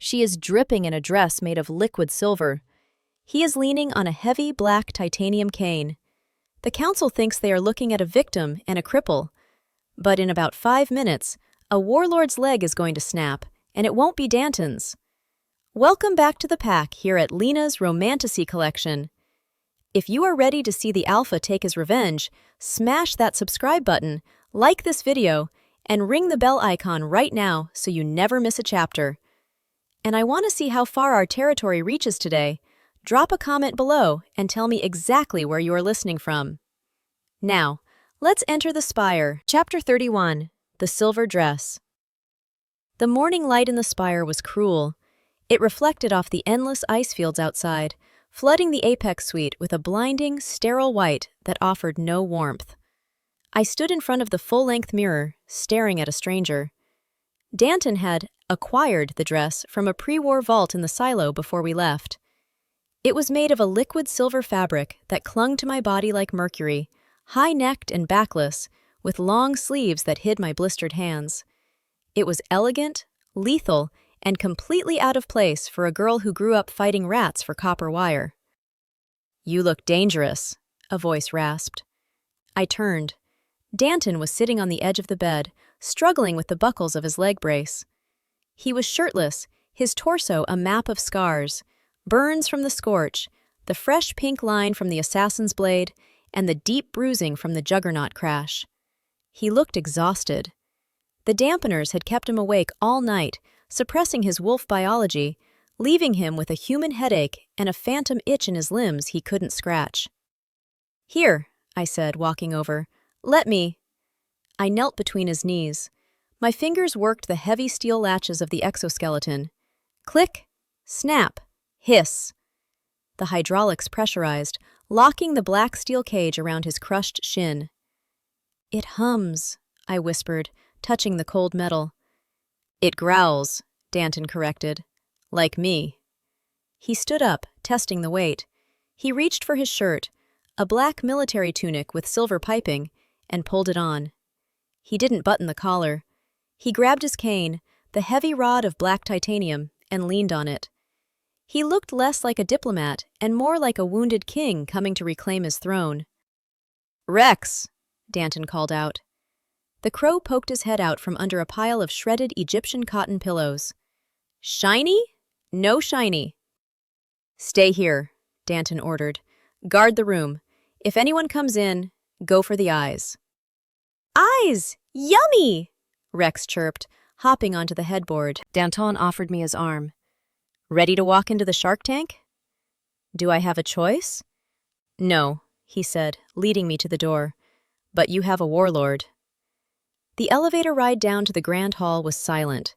She is dripping in a dress made of liquid silver. He is leaning on a heavy black titanium cane. The council thinks they are looking at a victim and a cripple. But in about 5 minutes, a warlord's leg is going to snap, and it won't be Danton's. Welcome back to the pack here at Linas' Romantasy collection. If you are ready to see the alpha take his revenge, smash that subscribe button, like this video, and ring the bell icon right now so you never miss a chapter. And I want to see how far our territory reaches today. Drop a comment below and tell me exactly where you are listening from. Now, let's enter the Spire. Chapter 31, The Silver Dress. The morning light in the Spire was cruel. It reflected off the endless ice fields outside, flooding the Apex suite with a blinding, sterile white that offered no warmth. I stood in front of the full-length mirror, staring at a stranger. Danton had acquired the dress from a pre-war vault in the silo before we left. It was made of a liquid silver fabric that clung to my body like mercury, high-necked and backless, with long sleeves that hid my blistered hands. It was elegant, lethal, and completely out of place for a girl who grew up fighting rats for copper wire. "You look dangerous," a voice rasped. I turned. Danton was sitting on the edge of the bed, struggling with the buckles of his leg brace. He was shirtless, his torso a map of scars, burns from the scorch, the fresh pink line from the assassin's blade, and the deep bruising from the juggernaut crash. He looked exhausted. The dampeners had kept him awake all night, suppressing his wolf biology, leaving him with a human headache and a phantom itch in his limbs he couldn't scratch. "Here," I said, walking over. "Let me." I knelt between his knees. My fingers worked the heavy steel latches of the exoskeleton. Click, snap, hiss. The hydraulics pressurized, locking the black steel cage around his crushed shin. "It hums," I whispered, touching the cold metal. "It growls," Danton corrected. "Like me." He stood up, testing the weight. He reached for his shirt, a black military tunic with silver piping, and pulled it on. He didn't button the collar. He grabbed his cane, the heavy rod of black titanium, and leaned on it. He looked less like a diplomat and more like a wounded king coming to reclaim his throne. "Rex!" Danton called out. The crow poked his head out from under a pile of shredded Egyptian cotton pillows. "Shiny? No shiny." "Stay here," Danton ordered. "Guard the room. If anyone comes in, go for the eyes." "Eyes! Yummy!" Rex chirped, hopping onto the headboard. Danton offered me his arm. "Ready to walk into the shark tank?" "Do I have a choice?" "No," he said, leading me to the door. "But you have a warlord." The elevator ride down to the grand hall was silent.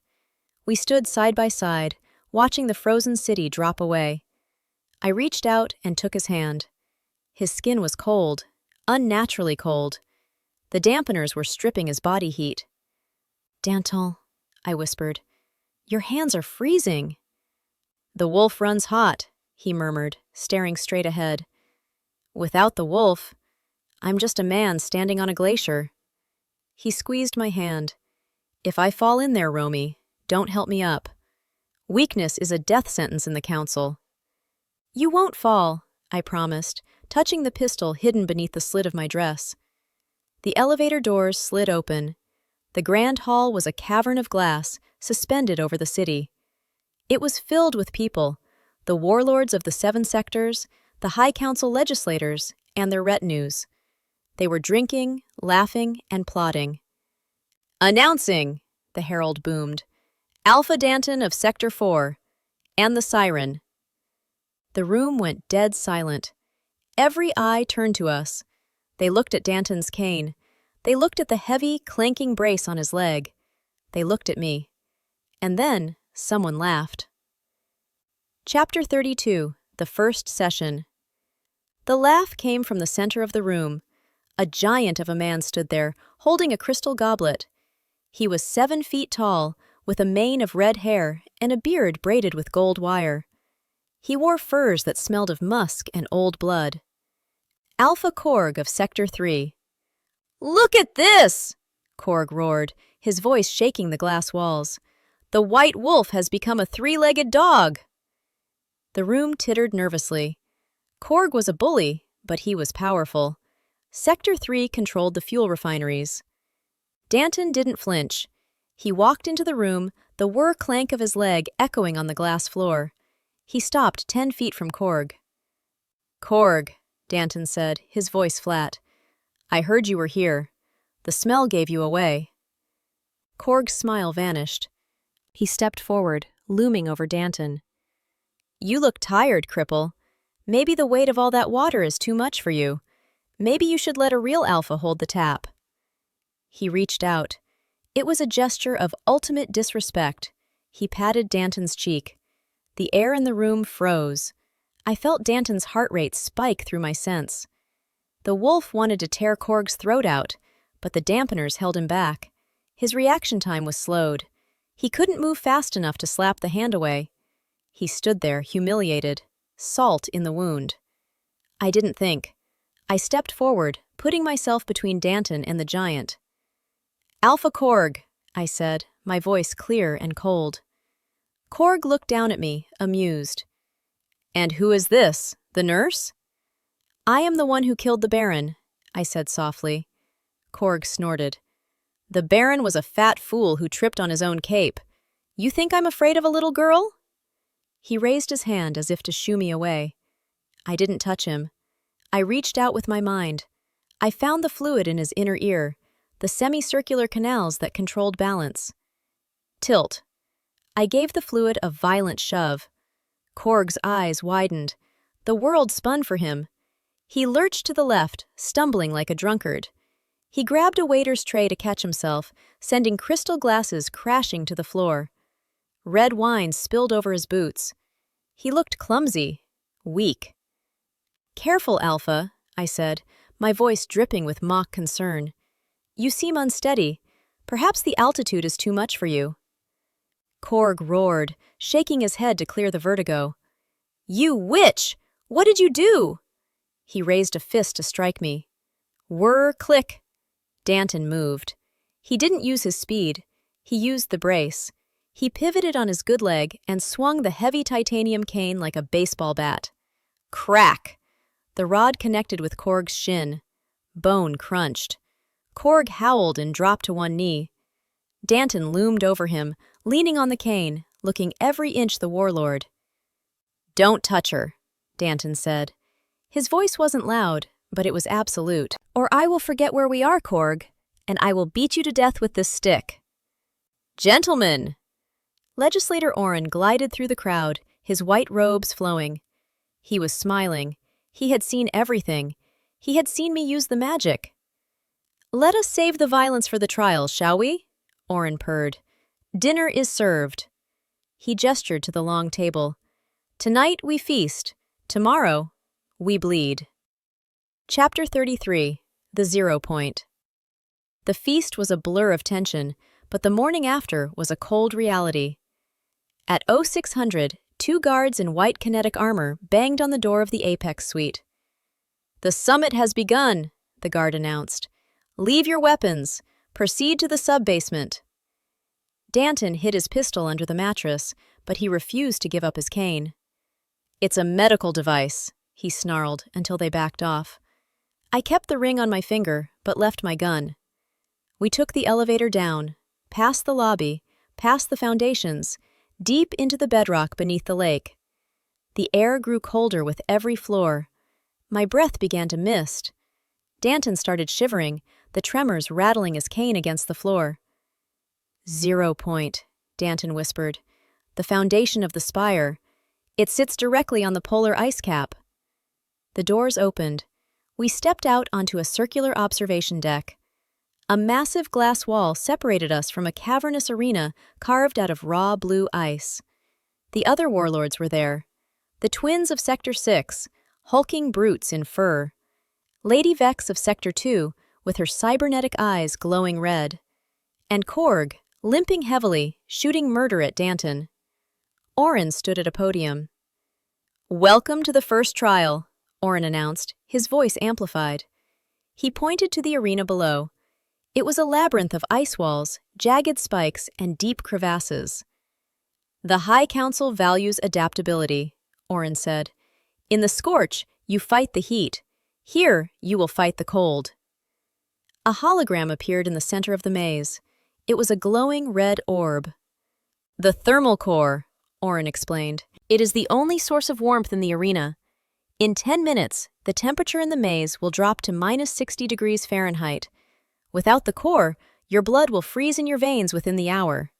We stood side by side, watching the frozen city drop away. I reached out and took his hand. His skin was cold, unnaturally cold. The dampeners were stripping his body heat. "Danton," I whispered, "your hands are freezing." "The wolf runs hot," he murmured, staring straight ahead. "Without the wolf, I'm just a man standing on a glacier." He squeezed my hand. "If I fall in there, Romy, don't help me up. Weakness is a death sentence in the council." "You won't fall," I promised, touching the pistol hidden beneath the slit of my dress. The elevator doors slid open. The grand hall was a cavern of glass, suspended over the city. It was filled with people, the warlords of the 7 sectors, the High Council legislators, and their retinues. They were drinking, laughing, and plotting. "Announcing," the herald boomed, "Alpha Danton of Sector 4, and the siren." The room went dead silent. Every eye turned to us. They looked at Danton's cane. They looked at the heavy, clanking brace on his leg. They looked at me. And then someone laughed. Chapter 32, The First Session. The laugh came from the center of the room. A giant of a man stood there, holding a crystal goblet. He was 7 feet tall, with a mane of red hair and a beard braided with gold wire. He wore furs that smelled of musk and old blood. Alpha Korg of Sector 3. "Look at this!" Korg roared, his voice shaking the glass walls. The white wolf has become a three-legged dog. The room tittered nervously. Korg was a bully, but he was powerful. Sector 3 controlled the fuel refineries. Danton didn't flinch. He walked into the room, the whir clank of his leg echoing on the glass floor. He stopped 10 feet from Korg. "Korg," Danton said, his voice flat. "I heard you were here. The smell gave you away." Korg's smile vanished. He stepped forward, looming over Danton. "You look tired, cripple. Maybe the weight of all that water is too much for you. Maybe you should let a real alpha hold the tap." He reached out. It was a gesture of ultimate disrespect. He patted Danton's cheek. The air in the room froze. I felt Danton's heart rate spike through my sense. The wolf wanted to tear Korg's throat out, but the dampeners held him back. His reaction time was slowed. He couldn't move fast enough to slap the hand away. He stood there, humiliated, salt in the wound. I didn't think. I stepped forward, putting myself between Danton and the giant. "Alpha Korg," I said, my voice clear and cold. Korg looked down at me, amused. "And who is this, the nurse?" "I am the one who killed the Baron," I said softly. Korg snorted. "The Baron was a fat fool who tripped on his own cape. You think I'm afraid of a little girl?" He raised his hand as if to shoo me away. I didn't touch him. I reached out with my mind. I found the fluid in his inner ear, the semicircular canals that controlled balance. "Tilt." I gave the fluid a violent shove. Korg's eyes widened. The world spun for him. He lurched to the left, stumbling like a drunkard. He grabbed a waiter's tray to catch himself, sending crystal glasses crashing to the floor. Red wine spilled over his boots. He looked clumsy, weak. "Careful, Alpha," I said, my voice dripping with mock concern. "You seem unsteady. Perhaps the altitude is too much for you." Korg roared, shaking his head to clear the vertigo. "You witch! What did you do?" He raised a fist to strike me. Whir, click. Danton moved. He didn't use his speed. He used the brace. He pivoted on his good leg and swung the heavy titanium cane like a baseball bat. Crack! The rod connected with Korg's shin. Bone crunched. Korg howled and dropped to one knee. Danton loomed over him, leaning on the cane, looking every inch the warlord. "Don't touch her," Danton said. His voice wasn't loud, but it was absolute. "Or I will forget where we are, Korg, and I will beat you to death with this stick." "Gentlemen!" Legislator Oren glided through the crowd, his white robes flowing. He was smiling. He had seen everything. He had seen me use the magic. "Let us save the violence for the trial, shall we?" Oren purred. "Dinner is served." He gestured to the long table. "Tonight we feast. Tomorrow we bleed." Chapter 33. The 0 Point. The feast was a blur of tension, but the morning after was a cold reality. At 0600, 2 guards in white kinetic armor banged on the door of the Apex suite. "The summit has begun," the guard announced. "Leave your weapons. Proceed to the sub-basement." Danton hid his pistol under the mattress, but he refused to give up his cane. "It's a medical device," he snarled until they backed off. I kept the ring on my finger, but left my gun. We took the elevator down, past the lobby, past the foundations, deep into the bedrock beneath the lake. The air grew colder with every floor. My breath began to mist. Danton started shivering, the tremors rattling his cane against the floor. 0 Point, Danton whispered. "The foundation of the Spire. It sits directly on the polar ice cap." The doors opened. We stepped out onto a circular observation deck. A massive glass wall separated us from a cavernous arena carved out of raw blue ice. The other warlords were there. The twins of Sector 6, hulking brutes in fur. Lady Vex of Sector 2, with her cybernetic eyes glowing red. And Korg, limping heavily, shooting murder at Danton. Oren stood at a podium. "Welcome to the first trial," Oren announced, his voice amplified. He pointed to the arena below. It was a labyrinth of ice walls, jagged spikes, and deep crevasses. The High Council values adaptability, Orin said. In the scorch, you fight the heat. Here, you will fight the cold. A hologram appeared in the center of the maze. It was a glowing red orb. The thermal core, Orin explained. It is the only source of warmth in the arena. In 10 minutes, the temperature in the maze will drop to -60 degrees Fahrenheit. Without the core, your blood will freeze in your veins within the hour.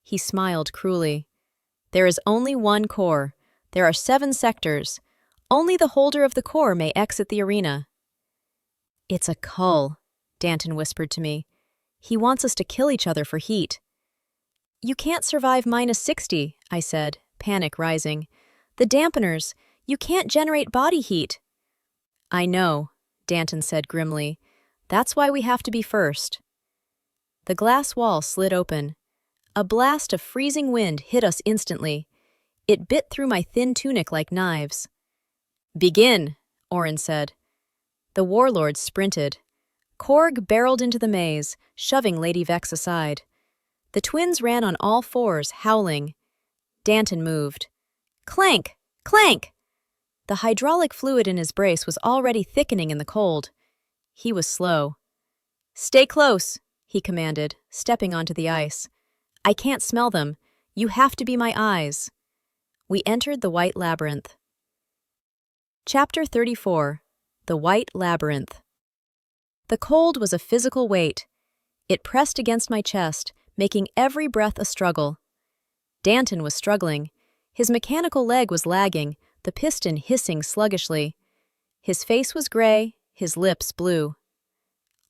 He smiled cruelly. There is only one core. There are 7 sectors. Only the holder of the core may exit the arena. It's a cull, Danton whispered to me. He wants us to kill each other for heat. You can't survive -60, I said, panic rising. The dampeners, you can't generate body heat. I know, Danton said grimly. That's why we have to be first. The glass wall slid open. A blast of freezing wind hit us instantly. It bit through my thin tunic like knives. Begin, Orin said. The warlord sprinted. Korg barreled into the maze, shoving Lady Vex aside. The twins ran on all fours, howling. Danton moved. Clank! Clank! The hydraulic fluid in his brace was already thickening in the cold. He was slow. Stay close, he commanded, stepping onto the ice. I can't smell them. You have to be my eyes. We entered the White Labyrinth. Chapter 34. The White Labyrinth. The cold was a physical weight. It pressed against my chest, making every breath a struggle. Danton was struggling. His mechanical leg was lagging, the piston hissing sluggishly. His face was gray, his lips blue.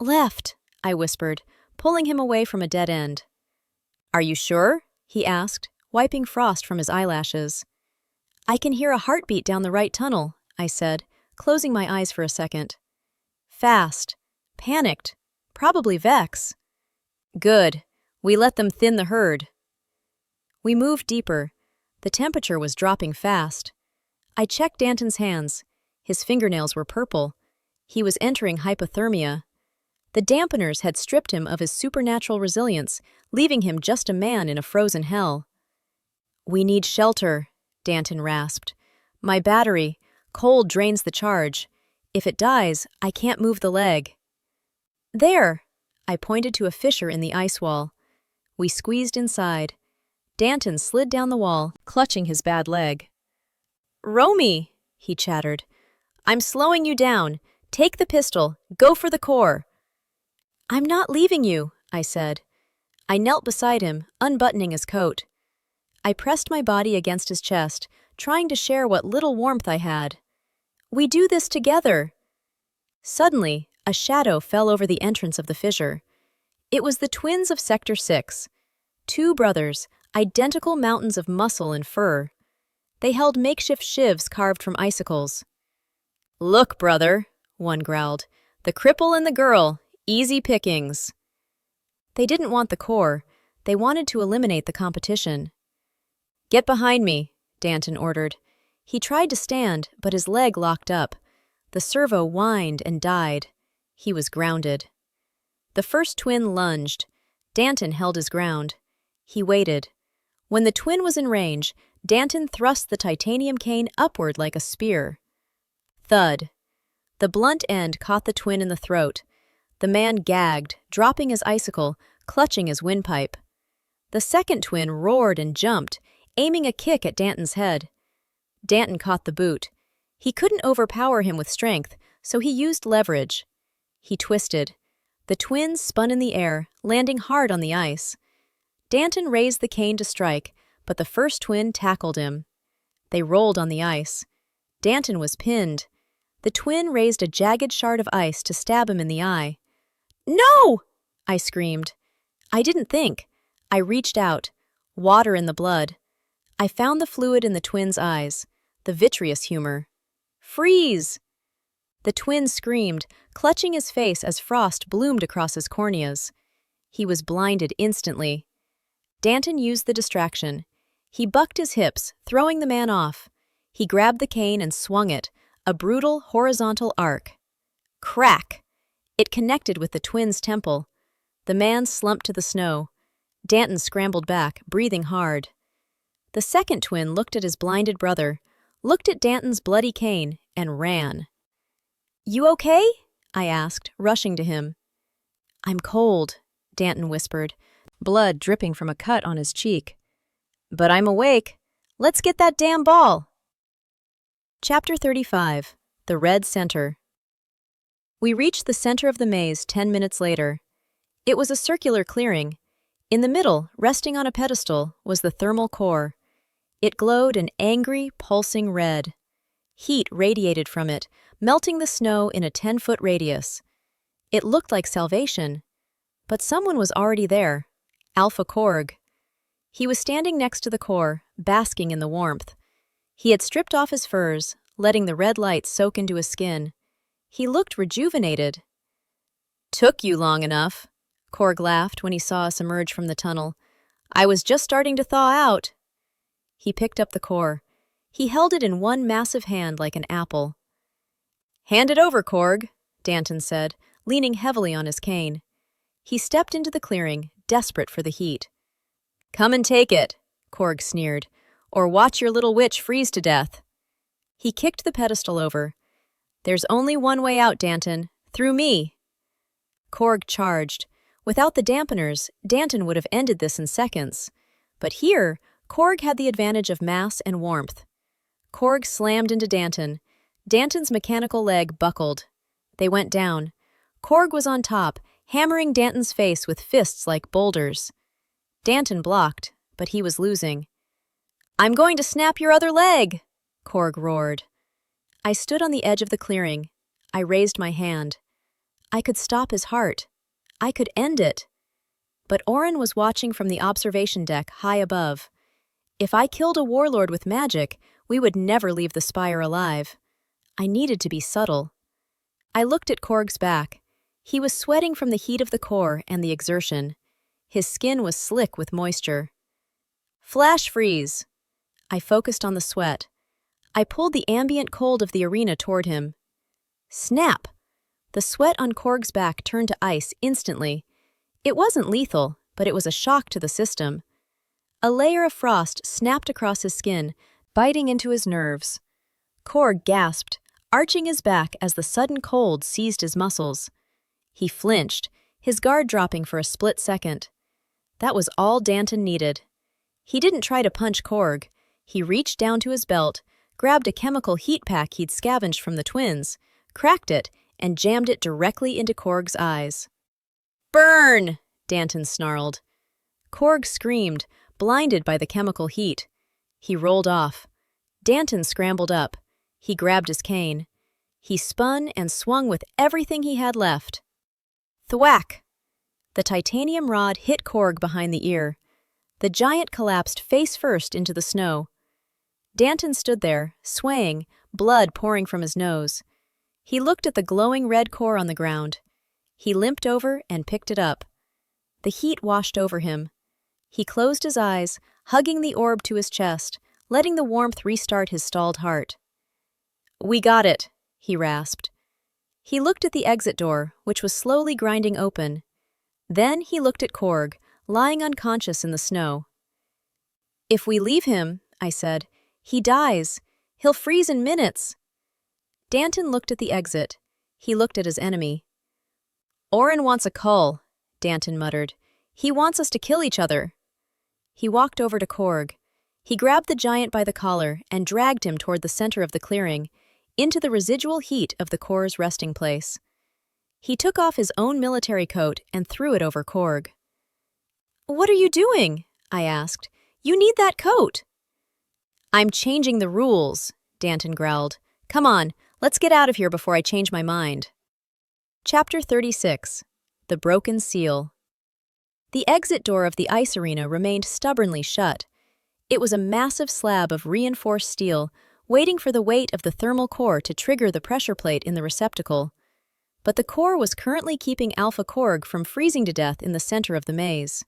Left, I whispered, pulling him away from a dead end. Are you sure? He asked, wiping frost from his eyelashes. I can hear a heartbeat down the right tunnel, I said, closing my eyes for a second. Fast. Panicked. Probably Vex. Good. We let them thin the herd. We moved deeper. The temperature was dropping fast. I checked Danton's hands. His fingernails were purple. He was entering hypothermia. The dampeners had stripped him of his supernatural resilience, leaving him just a man in a frozen hell. We need shelter, Danton rasped. My battery. Cold drains the charge. If it dies, I can't move the leg. There! I pointed to a fissure in the ice wall. We squeezed inside. Danton slid down the wall, clutching his bad leg. Romy, he chattered. I'm slowing you down. Take the pistol. Go for the core. I'm not leaving you, I said. I knelt beside him, unbuttoning his coat. I pressed my body against his chest, trying to share what little warmth I had. We do this together. Suddenly, a shadow fell over the entrance of the fissure. It was the twins of Sector 6. 2 brothers, identical mountains of muscle and fur. They held makeshift shivs carved from icicles. Look, brother, one growled. The cripple and the girl. Easy pickings. They didn't want the core. They wanted to eliminate the competition. Get behind me, Danton ordered. He tried to stand, but his leg locked up. The servo whined and died. He was grounded. The first twin lunged. Danton held his ground. He waited. When the twin was in range, Danton thrust the titanium cane upward like a spear. Thud. The blunt end caught the twin in the throat. The man gagged, dropping his icicle, clutching his windpipe. The second twin roared and jumped, aiming a kick at Danton's head. Danton caught the boot. He couldn't overpower him with strength, so he used leverage. He twisted. The twins spun in the air, landing hard on the ice. Danton raised the cane to strike, but the first twin tackled him. They rolled on the ice. Danton was pinned. The twin raised a jagged shard of ice to stab him in the eye. No! I screamed. I didn't think. I reached out. Water in the blood. I found the fluid in the twins' eyes, the vitreous humor. Freeze! The twin screamed, clutching his face as frost bloomed across his corneas. He was blinded instantly. Danton used the distraction. He bucked his hips, throwing the man off. He grabbed the cane and swung it, a brutal horizontal arc. Crack! It connected with the twin's temple. The man slumped to the snow. Danton scrambled back, breathing hard. The second twin looked at his blinded brother, looked at Danton's bloody cane, and ran. "You okay?" I asked, rushing to him. "I'm cold," Danton whispered, blood dripping from a cut on his cheek. "But I'm awake. Let's get that damn ball." Chapter 35. The Red Center. We reached the center of the maze 10 minutes later. It was a circular clearing. In the middle, resting on a pedestal, was the thermal core. It glowed an angry, pulsing red. Heat radiated from it, melting the snow in a 10-foot radius. It looked like salvation. But someone was already there. Alpha Korg. He was standing next to the core, basking in the warmth. He had stripped off his furs, letting the red light soak into his skin. He looked rejuvenated. "Took you long enough," Korg laughed when he saw us emerge from the tunnel. "I was just starting to thaw out." He picked up the core. He held it in one massive hand like an apple. "Hand it over, Korg," Danton said, leaning heavily on his cane. He stepped into the clearing, desperate for the heat. "Come and take it," Korg sneered, "or watch your little witch freeze to death." He kicked the pedestal over. "There's only one way out, Danton. Through me." Korg charged. Without the dampeners, Danton would have ended this in seconds. But here, Korg had the advantage of mass and warmth. Korg slammed into Danton. Danton's mechanical leg buckled. They went down. Korg was on top, hammering Danton's face with fists like boulders. Danton blocked, but he was losing. "I'm going to snap your other leg!" Korg roared. I stood on the edge of the clearing. I raised my hand. I could stop his heart. I could end it. But Oren was watching from the observation deck high above. If I killed a warlord with magic, we would never leave the Spire alive. I needed to be subtle. I looked at Korg's back. He was sweating from the heat of the core and the exertion. His skin was slick with moisture. "Flash freeze!" I focused on the sweat. I pulled the ambient cold of the arena toward him. Snap! The sweat on Korg's back turned to ice instantly. It wasn't lethal, but it was a shock to the system. A layer of frost snapped across his skin, biting into his nerves. Korg gasped, arching his back as the sudden cold seized his muscles. He flinched, his guard dropping for a split second. That was all Danton needed. He didn't try to punch Korg. He reached down to his belt, grabbed a chemical heat pack he'd scavenged from the twins, cracked it, and jammed it directly into Korg's eyes. "Burn!" Danton snarled. Korg screamed, blinded by the chemical heat. He rolled off. Danton scrambled up. He grabbed his cane. He spun and swung with everything he had left. Thwack! The titanium rod hit Korg behind the ear. The giant collapsed face first into the snow. Danton stood there, swaying, blood pouring from his nose. He looked at the glowing red core on the ground. He limped over and picked it up. The heat washed over him. He closed his eyes, hugging the orb to his chest, letting the warmth restart his stalled heart. "We got it," he rasped. He looked at the exit door, which was slowly grinding open. Then he looked at Korg, lying unconscious in the snow. "If we leave him," I said, "he dies. He'll freeze in minutes." Danton looked at the exit. He looked at his enemy. "Oren wants a cull," Danton muttered. "He wants us to kill each other." He walked over to Korg. He grabbed the giant by the collar and dragged him toward the center of the clearing, into the residual heat of the core's resting place. He took off his own military coat and threw it over Korg. "What are you doing?" I asked. "You need that coat." "I'm changing the rules," Danton growled. "Come on, let's get out of here before I change my mind." Chapter 36. The Broken Seal. The exit door of the ice arena remained stubbornly shut. It was a massive slab of reinforced steel, waiting for the weight of the thermal core to trigger the pressure plate in the receptacle. But the core was currently keeping Alpha Korg from freezing to death in the center of the maze.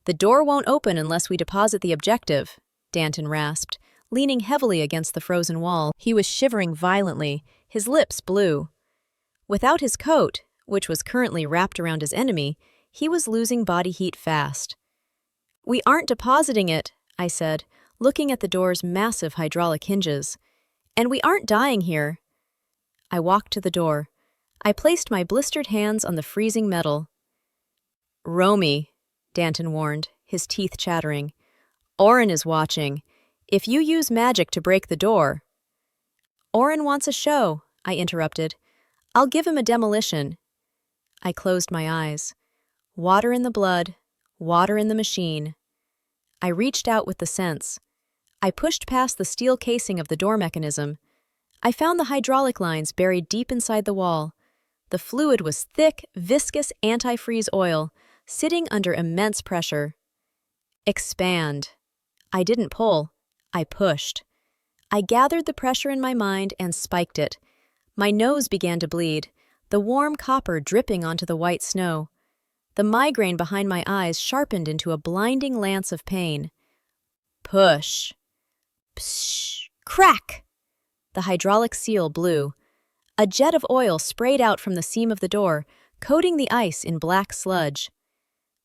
"The door won't open unless we deposit the objective," Danton rasped, leaning heavily against the frozen wall. He was shivering violently, his lips blue. Without his coat, which was currently wrapped around his enemy, he was losing body heat fast. "We aren't depositing it," I said, looking at the door's massive hydraulic hinges. "And we aren't dying here." I walked to the door. I placed my blistered hands on the freezing metal. "Romy," Danton warned, his teeth chattering. "Oren is watching. If you use magic to break the door—" "Oren wants a show," I interrupted. "I'll give him a demolition." I closed my eyes. Water in the blood, water in the machine. I reached out with the sense. I pushed past the steel casing of the door mechanism. I found the hydraulic lines buried deep inside the wall. The fluid was thick, viscous antifreeze oil, sitting under immense pressure. "Expand." I didn't pull. I pushed. I gathered the pressure in my mind and spiked it. My nose began to bleed, the warm copper dripping onto the white snow. The migraine behind my eyes sharpened into a blinding lance of pain. "Push." Psh! Crack! The hydraulic seal blew. A jet of oil sprayed out from the seam of the door, coating the ice in black sludge.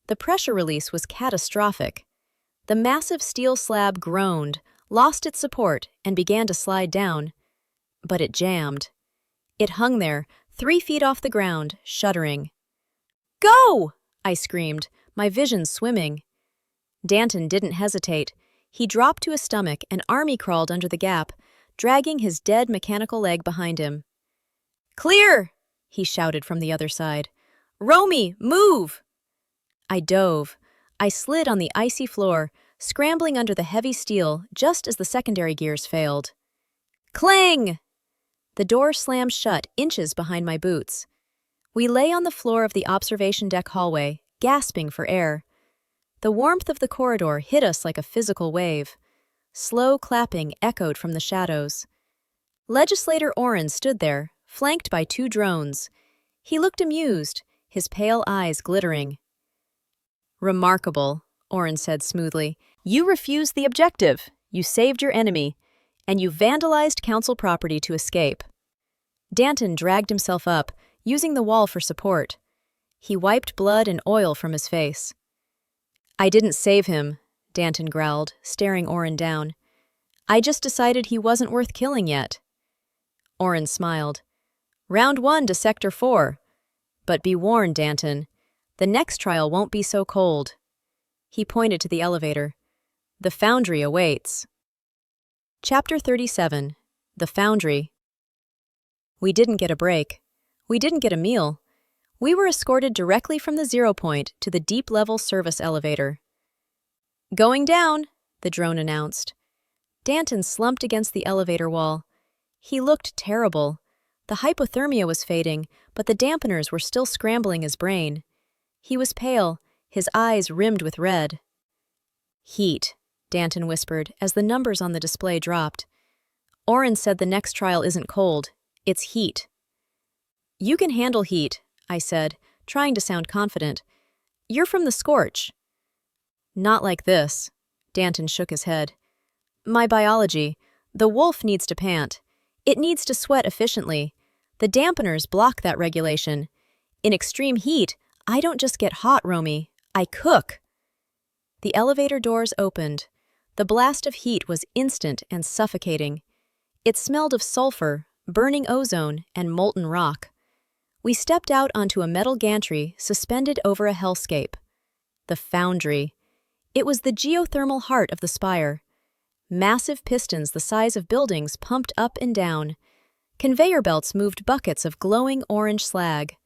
The pressure release was catastrophic. The massive steel slab groaned, lost its support, and began to slide down. But it jammed. It hung there, 3 feet off the ground, shuddering. "Go!" I screamed, my vision swimming. Danton didn't hesitate. He dropped to his stomach and army crawled under the gap, dragging his dead mechanical leg behind him. "Clear!" he shouted from the other side. "Romy, move!" I dove. I slid on the icy floor, scrambling under the heavy steel just as the secondary gears failed. Clang! The door slammed shut inches behind my boots. We lay on the floor of the observation deck hallway, gasping for air. The warmth of the corridor hit us like a physical wave. Slow clapping echoed from the shadows. Legislator Oren stood there, flanked by 2 drones. He looked amused, his pale eyes glittering. "Remarkable," Oren said smoothly. "You refused the objective, you saved your enemy, and you vandalized council property to escape." Danton dragged himself up, using the wall for support. He wiped blood and oil from his face. "I didn't save him," Danton growled, staring Oren down. "I just decided he wasn't worth killing yet." Oren smiled. "Round 1 to Sector 4. But be warned, Danton. The next trial won't be so cold." He pointed to the elevator. "The Foundry awaits." Chapter 37. The Foundry. We didn't get a break. We didn't get a meal. We were escorted directly from the 0 point to the deep-level service elevator. "Going down," the drone announced. Danton slumped against the elevator wall. He looked terrible. The hypothermia was fading, but the dampeners were still scrambling his brain. He was pale, his eyes rimmed with red. "Heat," Danton whispered as the numbers on the display dropped. "Oren said the next trial isn't cold, it's heat." "You can handle heat," I said, trying to sound confident. "You're from the Scorch." "Not like this," Danton shook his head. "My biology. The wolf needs to pant. It needs to sweat efficiently. The dampeners block that regulation. In extreme heat, I don't just get hot, Romy. I cook." The elevator doors opened. The blast of heat was instant and suffocating. It smelled of sulfur, burning ozone, and molten rock. We stepped out onto a metal gantry suspended over a hellscape. The Foundry. It was the geothermal heart of the Spire. Massive pistons the size of buildings pumped up and down. Conveyor belts moved buckets of glowing orange slag.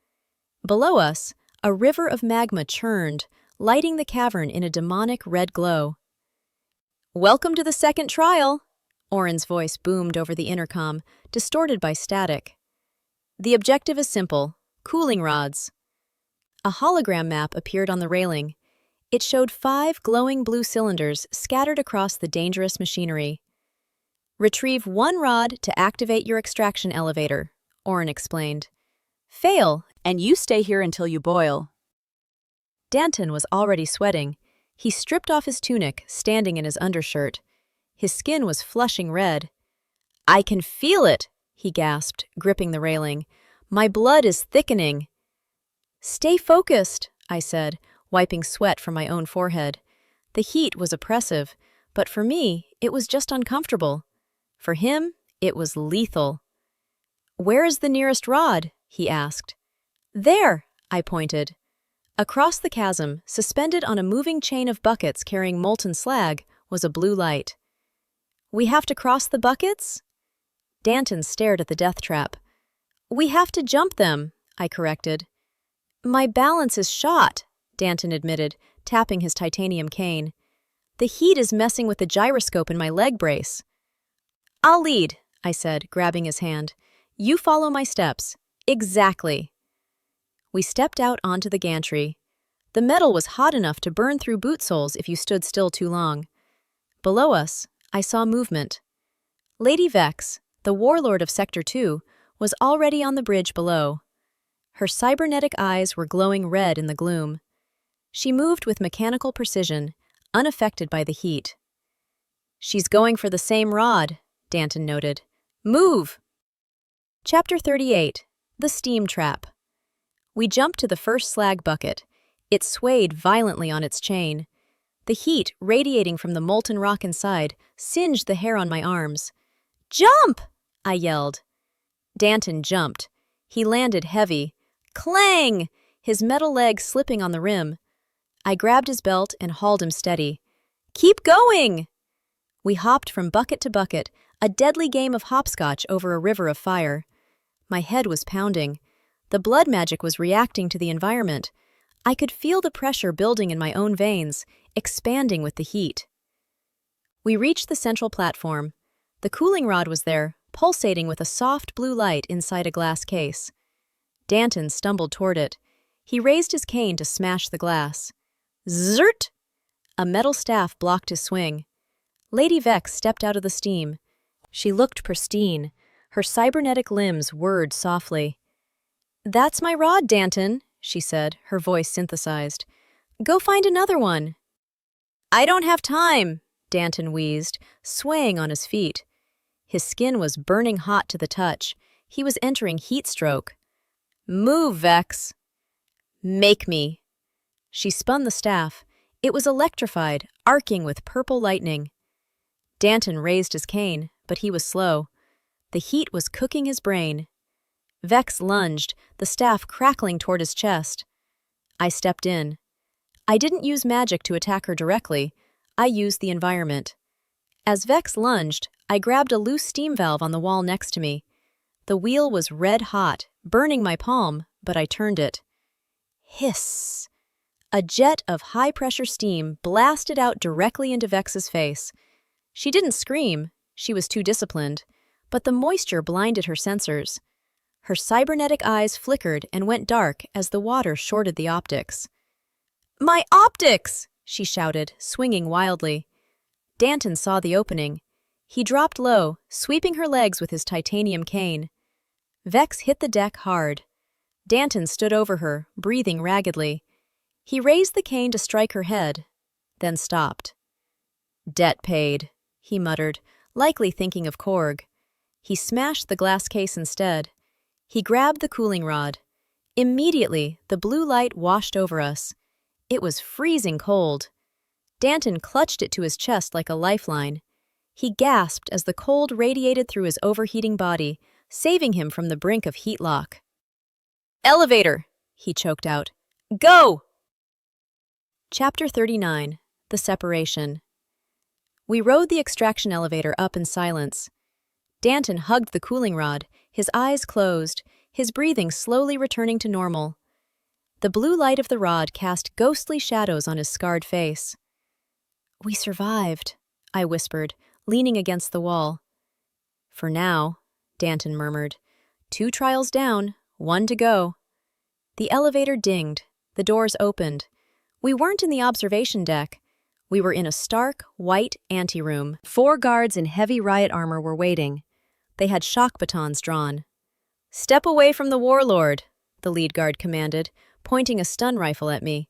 Below us, a river of magma churned, lighting the cavern in a demonic red glow. "Welcome to the second trial," Oren's voice boomed over the intercom, distorted by static. "The objective is simple: cooling rods." A hologram map appeared on the railing. It showed 5 glowing blue cylinders scattered across the dangerous machinery. "Retrieve 1 rod to activate your extraction elevator," Oren explained. "Fail, and you stay here until you boil." Danton was already sweating. He stripped off his tunic, standing in his undershirt. His skin was flushing red. "I can feel it," he gasped, gripping the railing. "My blood is thickening." "Stay focused," I said, wiping sweat from my own forehead. The heat was oppressive, but for me, it was just uncomfortable. For him, it was lethal. "Where is the nearest rod?" he asked. "There," I pointed. Across the chasm, suspended on a moving chain of buckets carrying molten slag, was a blue light. "We have to cross the buckets?" Danton stared at the death trap. "We have to jump them," I corrected. "My balance is shot," Danton admitted, tapping his titanium cane. "The heat is messing with the gyroscope in my leg brace." "I'll lead," I said, grabbing his hand. "You follow my steps." "Exactly." We stepped out onto the gantry. The metal was hot enough to burn through boot soles if you stood still too long. Below us, I saw movement. Lady Vex, the warlord of Sector 2, was already on the bridge below. Her cybernetic eyes were glowing red in the gloom. She moved with mechanical precision, unaffected by the heat. "She's going for the same rod," Danton noted. "Move!" Chapter 38. The Steam Trap. We jumped to the first slag bucket. It swayed violently on its chain. The heat, radiating from the molten rock inside, singed the hair on my arms. "Jump!" I yelled. Danton jumped. He landed heavy. Clang! His metal leg slipping on the rim. I grabbed his belt and hauled him steady. "Keep going!" We hopped from bucket to bucket, a deadly game of hopscotch over a river of fire. My head was pounding. The blood magic was reacting to the environment. I could feel the pressure building in my own veins, expanding with the heat. We reached the central platform. The cooling rod was there, pulsating with a soft blue light inside a glass case. Danton stumbled toward it. He raised his cane to smash the glass. Zert! A metal staff blocked his swing. Lady Vex stepped out of the steam. She looked pristine. Her cybernetic limbs whirred softly. "That's my rod, Danton," she said, her voice synthesized. "Go find another one." "I don't have time," Danton wheezed, swaying on his feet. His skin was burning hot to the touch. He was entering heat stroke. "Move, Vex." "Make me." She spun the staff. It was electrified, arcing with purple lightning. Danton raised his cane, but he was slow. The heat was cooking his brain. Vex lunged, the staff crackling toward his chest. I stepped in. I didn't use magic to attack her directly. I used the environment. As Vex lunged, I grabbed a loose steam valve on the wall next to me. The wheel was red hot, burning my palm, but I turned it. Hiss! A jet of high-pressure steam blasted out directly into Vex's face. She didn't scream, she was too disciplined, but the moisture blinded her sensors. Her cybernetic eyes flickered and went dark as the water shorted the optics. "My optics!" she shouted, swinging wildly. Danton saw the opening. He dropped low, sweeping her legs with his titanium cane. Vex hit the deck hard. Danton stood over her, breathing raggedly. He raised the cane to strike her head, then stopped. "Debt paid," he muttered, likely thinking of Korg. He smashed the glass case instead. He grabbed the cooling rod. Immediately, the blue light washed over us. It was freezing cold. Danton clutched it to his chest like a lifeline. He gasped as the cold radiated through his overheating body, saving him from the brink of heat lock. "Elevator!" he choked out. "Go!" Chapter 39. The Separation. We rode the extraction elevator up in silence. Danton hugged the cooling rod, his eyes closed, his breathing slowly returning to normal. The blue light of the rod cast ghostly shadows on his scarred face. "We survived," I whispered, leaning against the wall. "For now," Danton murmured. "2 trials down, 1 to go." The elevator dinged. The doors opened. We weren't in the observation deck. We were in a stark, white anteroom. 4 guards in heavy riot armor were waiting. They had shock batons drawn. "Step away from the warlord," the lead guard commanded, pointing a stun rifle at me.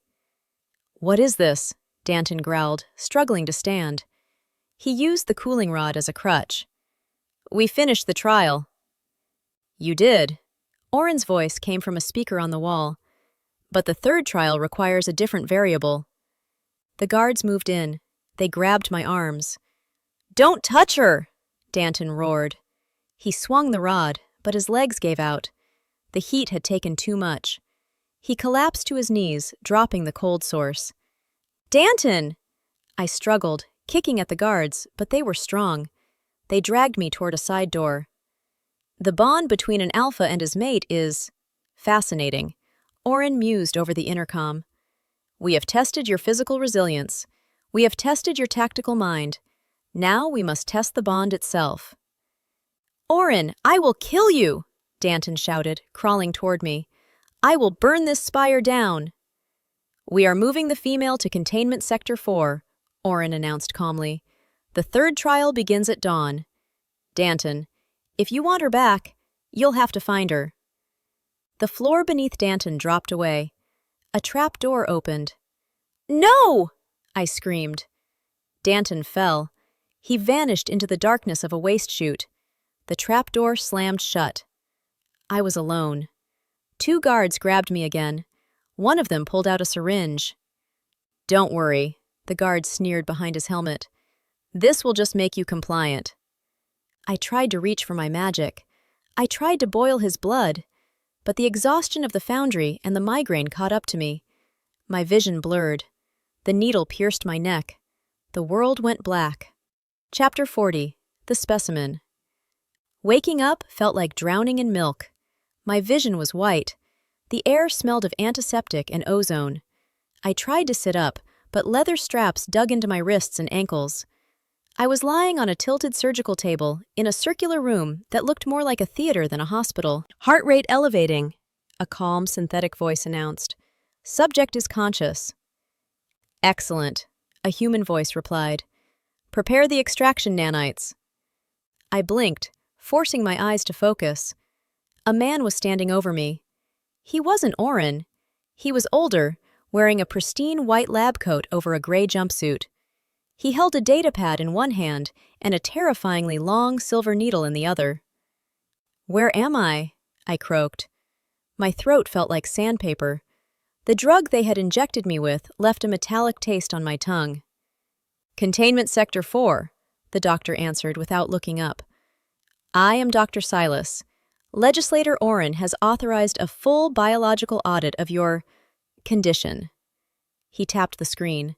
"What is this?" Danton growled, struggling to stand. He used the cooling rod as a crutch. "We finished the trial." "You did." Oren's voice came from a speaker on the wall. "But the 3rd trial requires a different variable." The guards moved in. They grabbed my arms. Don't touch her! Danton roared. He swung the rod, but his legs gave out. The heat had taken too much. He collapsed to his knees, dropping the cold source. Danton! I struggled, kicking at the guards, but they were strong. They dragged me toward a side door. The bond between an alpha and his mate is fascinating. Oren mused over the intercom. We have tested your physical resilience. We have tested your tactical mind. Now we must test the bond itself. Oren, I will kill you! Danton shouted, crawling toward me. I will burn this spire down. We are moving the female to Containment Sector 4, Oren announced calmly. The third trial begins at dawn. Danton, if you want her back, you'll have to find her. The floor beneath Danton dropped away. A trap door opened. No! I screamed. Danton fell. He vanished into the darkness of a waste chute. The trap door slammed shut. I was alone. 2 guards grabbed me again. One of them pulled out a syringe. Don't worry, the guard sneered behind his helmet. This will just make you compliant. I tried to reach for my magic. I tried to boil his blood, but the exhaustion of the Foundry and the migraine caught up to me. My vision blurred. The needle pierced my neck. The world went black. Chapter 40. The Specimen. Waking up felt like drowning in milk. My vision was white. The air smelled of antiseptic and ozone. I tried to sit up, but leather straps dug into my wrists and ankles. I was lying on a tilted surgical table in a circular room that looked more like a theater than a hospital. Heart rate elevating, a calm, synthetic voice announced. Subject is conscious. Excellent, a human voice replied. Prepare the extraction nanites. I blinked, forcing my eyes to focus. A man was standing over me. He wasn't Oren. He was older, wearing a pristine white lab coat over a gray jumpsuit. He held a datapad in one hand and a terrifyingly long silver needle in the other. Where am I? I croaked. My throat felt like sandpaper. The drug they had injected me with left a metallic taste on my tongue. Containment Sector 4, the doctor answered without looking up. I am Dr. Silas. Legislator Oren has authorized a full biological audit of your condition. He tapped the screen.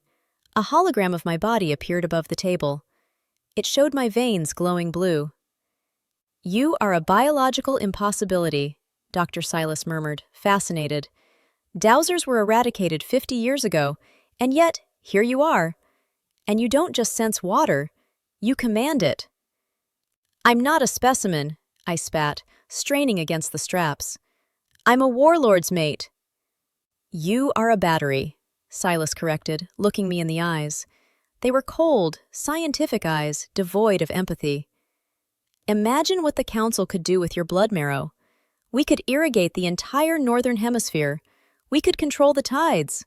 A hologram of my body appeared above the table. It showed my veins glowing blue. You are a biological impossibility, Dr. Silas murmured, fascinated. Dowsers were eradicated 50 years ago, and yet, here you are. And you don't just sense water, you command it. I'm not a specimen, I spat, straining against the straps. I'm a warlord's mate. You are a battery, Silas corrected, looking me in the eyes. They were cold, scientific eyes, devoid of empathy. Imagine what the Council could do with your blood marrow. We could irrigate the entire northern hemisphere. We could control the tides.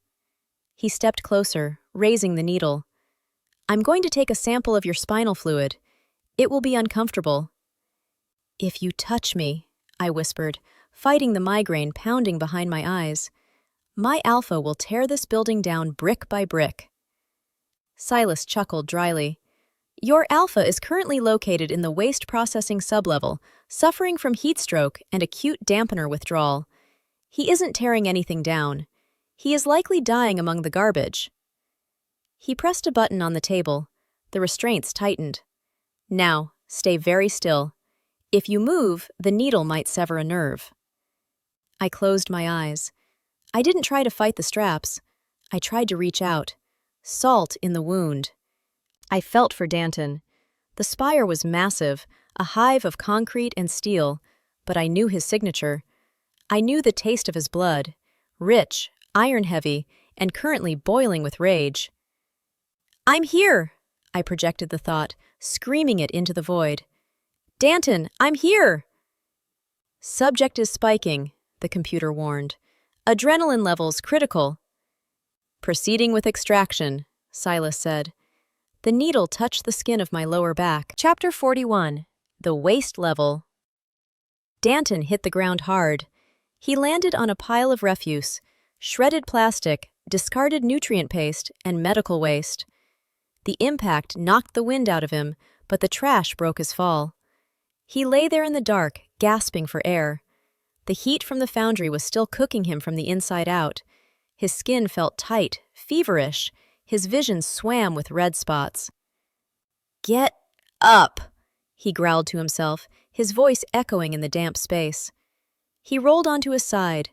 He stepped closer, raising the needle. I'm going to take a sample of your spinal fluid. It will be uncomfortable. If you touch me, I whispered, fighting the migraine pounding behind my eyes. My alpha will tear this building down brick by brick. Silas chuckled dryly. Your alpha is currently located in the waste processing sublevel, suffering from heat stroke and acute dampener withdrawal. He isn't tearing anything down. He is likely dying among the garbage. He pressed a button on the table. The restraints tightened. Now, stay very still. If you move, the needle might sever a nerve. I closed my eyes. I didn't try to fight the straps. I tried to reach out. Salt in the wound. I felt for Danton. The spire was massive, a hive of concrete and steel, but I knew his signature. I knew the taste of his blood, rich, iron-heavy, and currently boiling with rage. I'm here, I projected the thought, screaming it into the void. Danton, I'm here! Subject is spiking, the computer warned. Adrenaline levels critical. Proceeding with extraction, Silas said. The needle touched the skin of my lower back. Chapter 41. The Waste Level. Danton hit the ground hard. He landed on a pile of refuse, shredded plastic, discarded nutrient paste, and medical waste. The impact knocked the wind out of him, but the trash broke his fall. He lay there in the dark, gasping for air. The heat from the foundry was still cooking him from the inside out. His skin felt tight, feverish. His vision swam with red spots. "Get up!" he growled to himself, his voice echoing in the damp space. He rolled onto his side.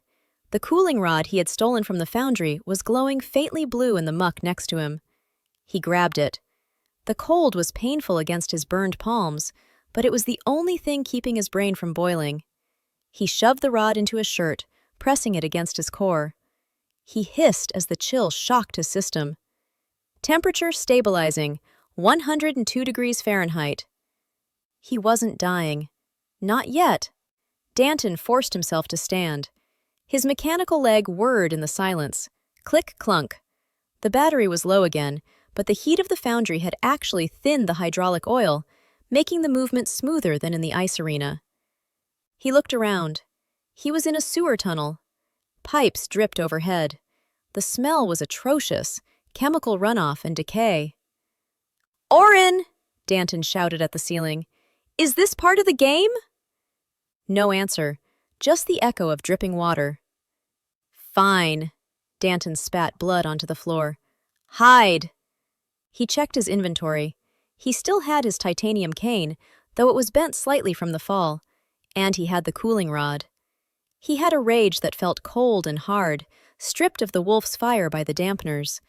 The cooling rod he had stolen from the foundry was glowing faintly blue in the muck next to him. He grabbed it. The cold was painful against his burned palms, but it was the only thing keeping his brain from boiling. He shoved the rod into his shirt, pressing it against his core. He hissed as the chill shocked his system. Temperature stabilizing, 102 degrees Fahrenheit. He wasn't dying. Not yet. Danton forced himself to stand. His mechanical leg whirred in the silence. Click-clunk. The battery was low again, but the heat of the foundry had actually thinned the hydraulic oil, making the movement smoother than in the ice arena. He looked around. He was in a sewer tunnel. Pipes dripped overhead. The smell was atrocious, chemical runoff and decay. "Orin!" Danton shouted at the ceiling. "Is this part of the game?" No answer, just the echo of dripping water. "Fine." Danton spat blood onto the floor. "Hide." He checked his inventory. He still had his titanium cane, though it was bent slightly from the fall, and he had the cooling rod. He had a rage that felt cold and hard, stripped of the wolf's fire by the dampeners.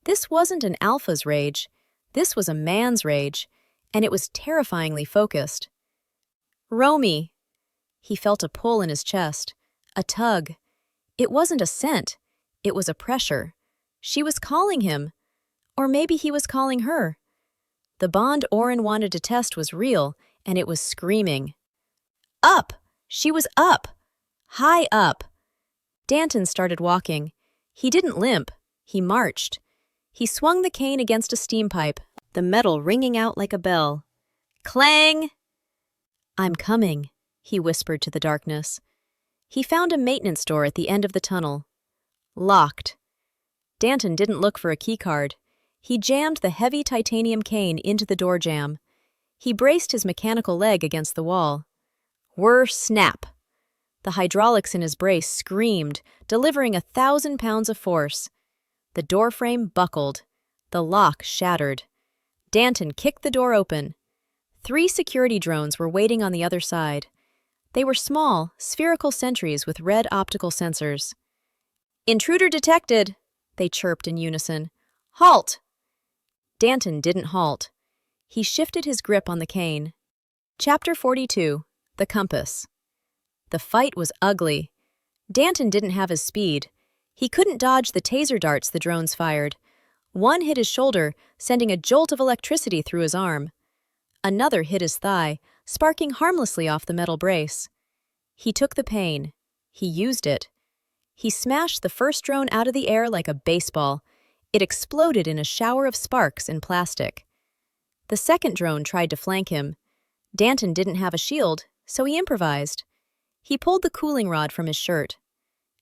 This wasn't an alpha's rage. This was a man's rage, and it was terrifyingly focused. "Romy." He felt a pull in his chest, a tug. It wasn't a scent, it was a pressure. She was calling him. Or maybe he was calling her. The bond Orin wanted to test was real, and it was screaming. Up! She was up! High up! Danton started walking. He didn't limp, he marched. He swung the cane against a steam pipe, the metal ringing out like a bell. Clang! "I'm coming," he whispered to the darkness. He found a maintenance door at the end of the tunnel. Locked. Danton didn't look for a keycard. He jammed the heavy titanium cane into the door jamb. He braced his mechanical leg against the wall. Whir snap! The hydraulics in his brace screamed, delivering 1,000 pounds of force. The doorframe buckled. The lock shattered. Danton kicked the door open. 3 security drones were waiting on the other side. They were small, spherical sentries with red optical sensors. "Intruder detected," they chirped in unison. "Halt!" Danton didn't halt. He shifted his grip on the cane. Chapter 42. The Compass. The fight was ugly. Danton didn't have his speed. He couldn't dodge the taser darts the drones fired. One hit his shoulder, sending a jolt of electricity through his arm. Another hit his thigh, sparking harmlessly off the metal brace. He took the pain. He used it. He smashed the first drone out of the air like a baseball. It exploded in a shower of sparks and plastic. The second drone tried to flank him. Danton didn't have a shield, so he improvised. He pulled the cooling rod from his shirt.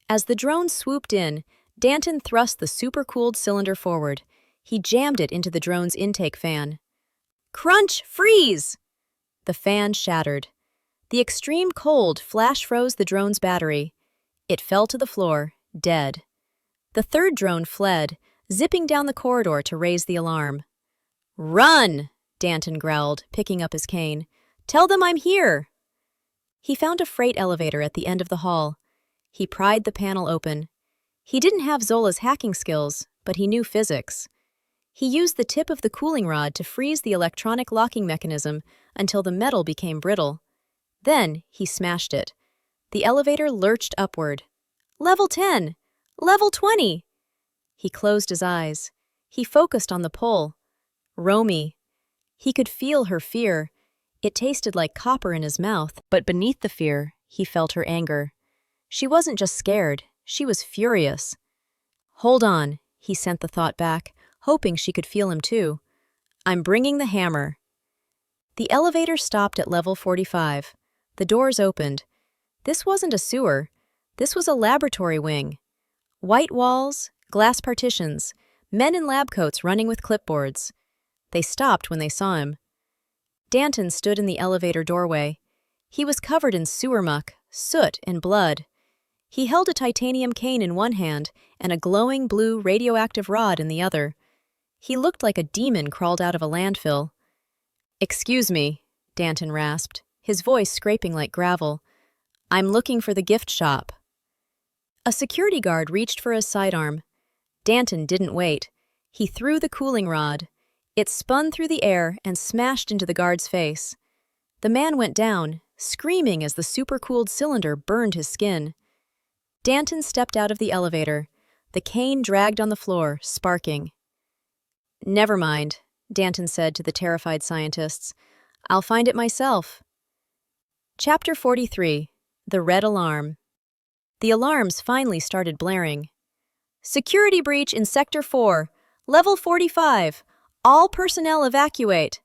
As the drone swooped in, Danton thrust the super-cooled cylinder forward. He jammed it into the drone's intake fan. Crunch! Freeze! The fan shattered. The extreme cold flash-froze the drone's battery. It fell to the floor, dead. The third drone fled, zipping down the corridor to raise the alarm. "Run!" Danton growled, picking up his cane. "Tell them I'm here!" He found a freight elevator at the end of the hall. He pried the panel open. He didn't have Zola's hacking skills, but he knew physics. He used the tip of the cooling rod to freeze the electronic locking mechanism until the metal became brittle. Then he smashed it. The elevator lurched upward. Level 10! Level 20! He closed his eyes. He focused on the pull. Romy. He could feel her fear. It tasted like copper in his mouth, but beneath the fear, he felt her anger. She wasn't just scared, she was furious. Hold on, he sent the thought back, hoping she could feel him too. I'm bringing the hammer. The elevator stopped at level 45. The doors opened. This wasn't a sewer. This was a laboratory wing. White walls, glass partitions, men in lab coats running with clipboards. They stopped when they saw him. Danton stood in the elevator doorway. He was covered in sewer muck, soot, and blood. He held a titanium cane in one hand and a glowing blue radioactive rod in the other. He looked like a demon crawled out of a landfill. "Excuse me," Danton rasped, his voice scraping like gravel. "I'm looking for the gift shop." A security guard reached for his sidearm. Danton didn't wait. He threw the cooling rod. It spun through the air and smashed into the guard's face. The man went down, screaming as the supercooled cylinder burned his skin. Danton stepped out of the elevator. The cane dragged on the floor, sparking. "Never mind," Danton said to the terrified scientists. "I'll find it myself." Chapter 43. The Red Alarm. The alarms finally started blaring. "Security breach in Sector 4, Level 45. All personnel evacuate."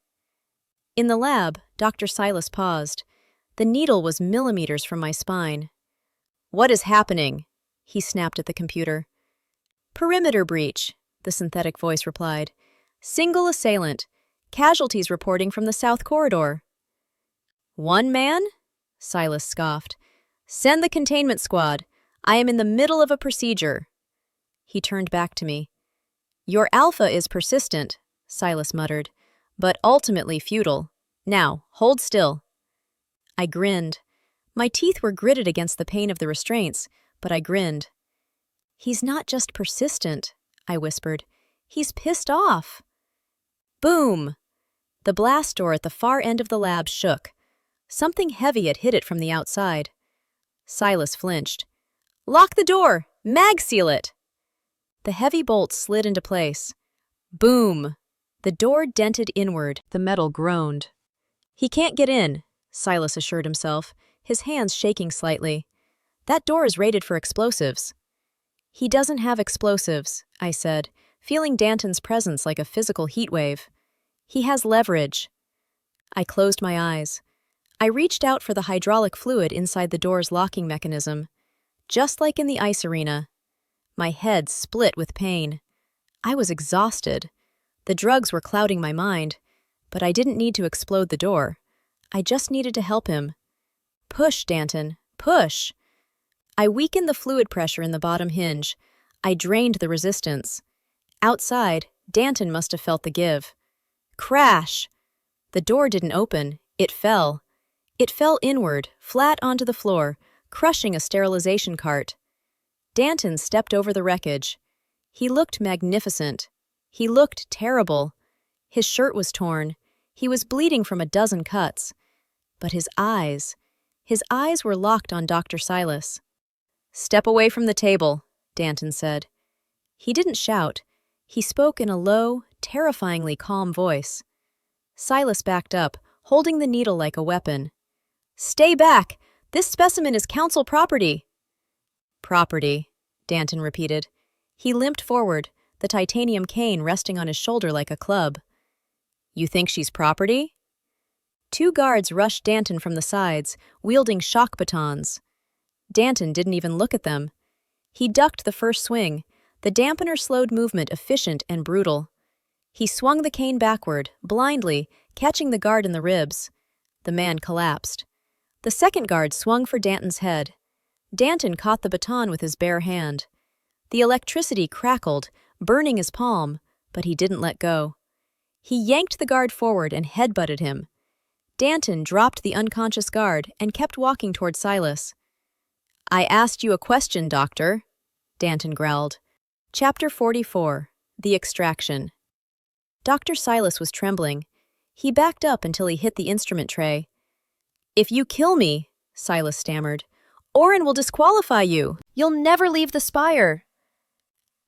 In the lab, Dr. Silas paused. The needle was millimeters from my spine. "What is happening?" he snapped at the computer. "Perimeter breach," the synthetic voice replied. "Single assailant. Casualties reporting from the south corridor." "One man?" Silas scoffed. "Send the containment squad. I am in the middle of a procedure." He turned back to me. "Your alpha is persistent," Silas muttered, "but ultimately futile. Now, hold still." I grinned. My teeth were gritted against the pain of the restraints, but I grinned. "He's not just persistent," I whispered. "He's pissed off." Boom! The blast door at the far end of the lab shook. Something heavy had hit it from the outside. Silas flinched. "Lock the door! Mag seal it!" The heavy bolt slid into place. Boom! The door dented inward. The metal groaned. "He can't get in," Silas assured himself, his hands shaking slightly. "That door is rated for explosives." "He doesn't have explosives," I said, feeling Danton's presence like a physical heatwave. "He has leverage." I closed my eyes. I reached out for the hydraulic fluid inside the door's locking mechanism. Just like in the ice arena. My head split with pain. I was exhausted. The drugs were clouding my mind, but I didn't need to explode the door. I just needed to help him. "Push, Danton, push." I weakened the fluid pressure in the bottom hinge. I drained the resistance. Outside, Danton must have felt the give. Crash! The door didn't open. It fell. It fell inward, flat onto the floor, crushing a sterilization cart. Danton stepped over the wreckage. He looked magnificent. He looked terrible. His shirt was torn. He was bleeding from a dozen cuts. But his eyes were locked on Dr. Silas. "Step away from the table," Danton said. He didn't shout. He spoke in a low, terrifyingly calm voice. Silas backed up, holding the needle like a weapon. "Stay back! This specimen is council property." "Property," Danton repeated. He limped forward, the titanium cane resting on his shoulder like a club. "You think she's property?" Two guards rushed Danton from the sides, wielding shock batons. Danton didn't even look at them. He ducked the first swing, the dampener slowed movement efficient and brutal. He swung the cane backward, blindly, catching the guard in the ribs. The man collapsed. The second guard swung for Danton's head. Danton caught the baton with his bare hand. The electricity crackled, burning his palm, but he didn't let go. He yanked the guard forward and headbutted him. Danton dropped the unconscious guard and kept walking toward Silas. "I asked you a question, Doctor," Danton growled. Chapter 44. The Extraction. Dr. Silas was trembling. He backed up until he hit the instrument tray. "If you kill me," Silas stammered, "Orin will disqualify you. You'll never leave the Spire."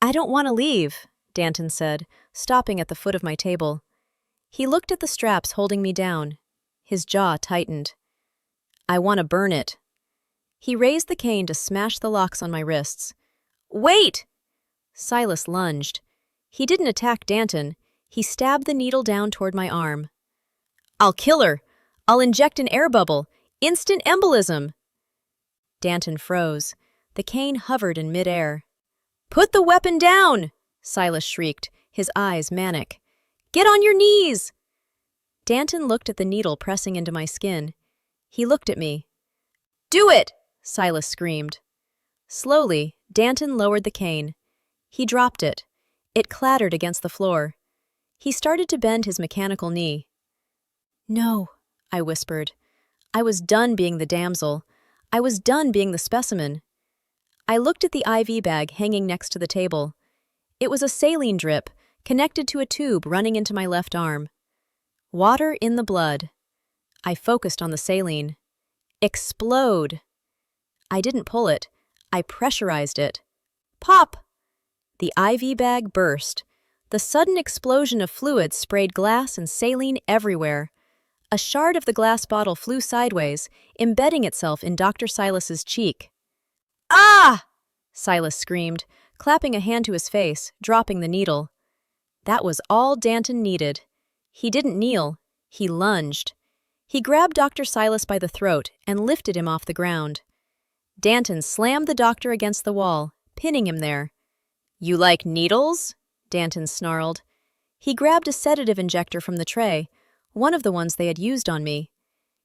"I don't want to leave," Danton said, stopping at the foot of my table. He looked at the straps holding me down. His jaw tightened. "I want to burn it." He raised the cane to smash the locks on my wrists. "Wait!" Silas lunged. He didn't attack Danton. He stabbed the needle down toward my arm. "I'll kill her! I'll inject an air bubble! Instant embolism!" Danton froze. The cane hovered in midair. "Put the weapon down!" Silas shrieked, his eyes manic. "Get on your knees!" Danton looked at the needle pressing into my skin. He looked at me. "Do it!" Silas screamed. Slowly, Danton lowered the cane. He dropped it. It clattered against the floor. He started to bend his mechanical knee. "No," I whispered. I was done being the damsel. I was done being the specimen. I looked at the IV bag hanging next to the table. It was a saline drip, connected to a tube running into my left arm. Water in the blood. I focused on the saline. Explode! I didn't pull it. I pressurized it. Pop! The IV bag burst. The sudden explosion of fluid sprayed glass and saline everywhere. A shard of the glass bottle flew sideways, embedding itself in Dr. Silas's cheek. "Ah!" Silas screamed, clapping a hand to his face, dropping the needle. That was all Danton needed. He didn't kneel. He lunged. He grabbed Dr. Silas by the throat and lifted him off the ground. Danton slammed the doctor against the wall, pinning him there. "You like needles?" Danton snarled. He grabbed a sedative injector from the tray, one of the ones they had used on me.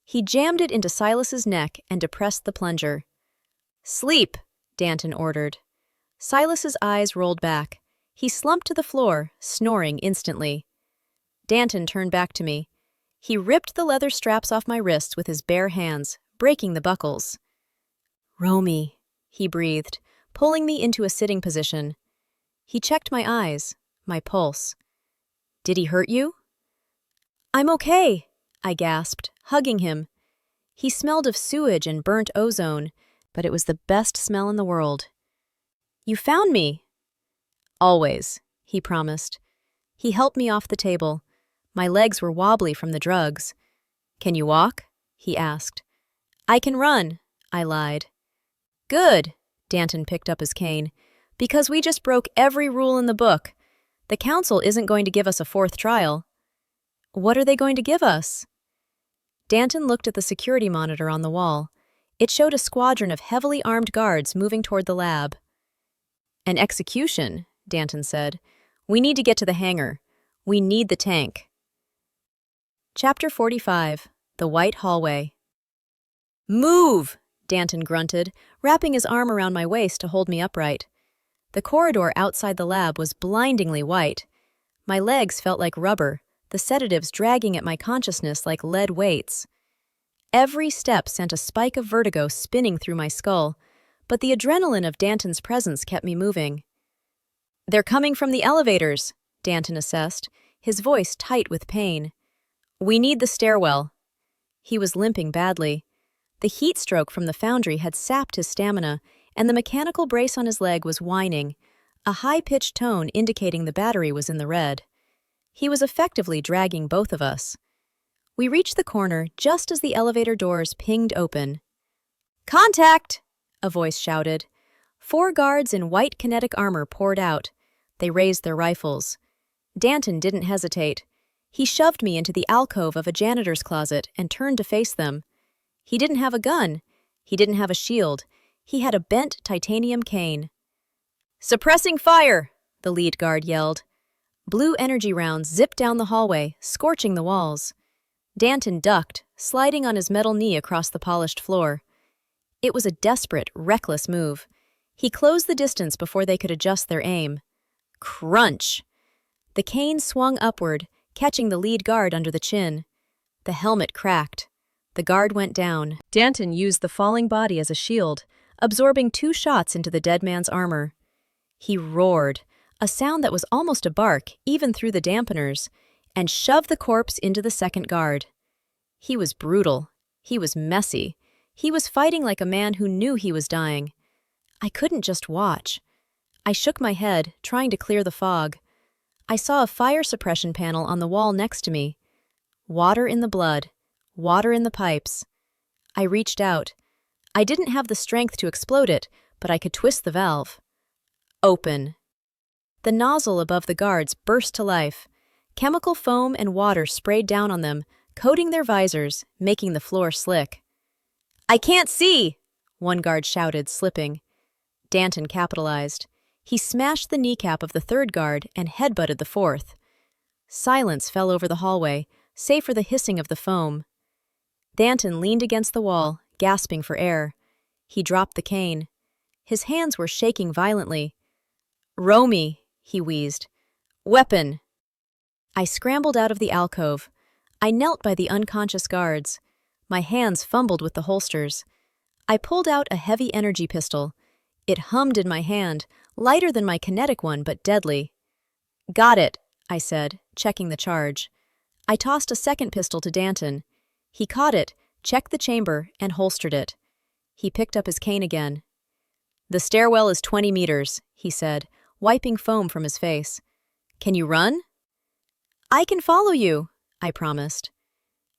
He jammed it into Silas's neck and depressed the plunger. "Sleep," Danton ordered. Silas's eyes rolled back. He slumped to the floor, snoring instantly. Danton turned back to me. He ripped the leather straps off my wrists with his bare hands, breaking the buckles. "Romy," he breathed, pulling me into a sitting position. He checked my eyes, my pulse. "Did he hurt you?" "I'm okay," I gasped, hugging him. He smelled of sewage and burnt ozone, but it was the best smell in the world. "You found me." "Always," he promised. He helped me off the table. My legs were wobbly from the drugs. "Can you walk?" he asked. "I can run," I lied. "Good," Danton picked up his cane, "because we just broke every rule in the book. The council isn't going to give us a fourth trial." "What are they going to give us?" Danton looked at the security monitor on the wall. It showed a squadron of heavily armed guards moving toward the lab. "An execution," Danton said. "We need to get to the hangar. We need the tank." Chapter 45. The White Hallway. "Move!" Danton grunted, wrapping his arm around my waist to hold me upright. The corridor outside the lab was blindingly white. My legs felt like rubber, the sedatives dragging at my consciousness like lead weights. Every step sent a spike of vertigo spinning through my skull, but the adrenaline of Danton's presence kept me moving. "They're coming from the elevators," Danton assessed, his voice tight with pain. "We need the stairwell." He was limping badly. The heat stroke from the Foundry had sapped his stamina, and the mechanical brace on his leg was whining, a high-pitched tone indicating the battery was in the red. He was effectively dragging both of us. We reached the corner just as the elevator doors pinged open. "Contact!" a voice shouted. 4 guards in white kinetic armor poured out. They raised their rifles. Danton didn't hesitate. He shoved me into the alcove of a janitor's closet and turned to face them. He didn't have a gun. He didn't have a shield. He had a bent titanium cane. "Suppressing fire!" the lead guard yelled. Blue energy rounds zipped down the hallway, scorching the walls. Danton ducked, sliding on his metal knee across the polished floor. It was a desperate, reckless move. He closed the distance before they could adjust their aim. Crunch! The cane swung upward, catching the lead guard under the chin. The helmet cracked. The guard went down. Danton used the falling body as a shield, absorbing 2 shots into the dead man's armor. He roared, a sound that was almost a bark, even through the dampeners, and shoved the corpse into the second guard. He was brutal. He was messy. He was fighting like a man who knew he was dying. I couldn't just watch. I shook my head, trying to clear the fog. I saw a fire suppression panel on the wall next to me. Water in the blood. Water in the pipes. I reached out. I didn't have the strength to explode it, but I could twist the valve. Open. The nozzle above the guards burst to life. Chemical foam and water sprayed down on them, coating their visors, making the floor slick. "I can't see!" one guard shouted, slipping. Danton capitalized. He smashed the kneecap of the third guard and headbutted the fourth. Silence fell over the hallway, save for the hissing of the foam. Danton leaned against the wall, gasping for air. He dropped the cane. His hands were shaking violently. "Romy," he wheezed. "Weapon!" I scrambled out of the alcove. I knelt by the unconscious guards. My hands fumbled with the holsters. I pulled out a heavy energy pistol. It hummed in my hand, lighter than my kinetic one, but deadly. "Got it," I said, checking the charge. I tossed a second pistol to Danton. He caught it, checked the chamber, and holstered it. He picked up his cane again. "The stairwell is 20 meters, he said, wiping foam from his face. "Can you run?" "I can follow you," I promised.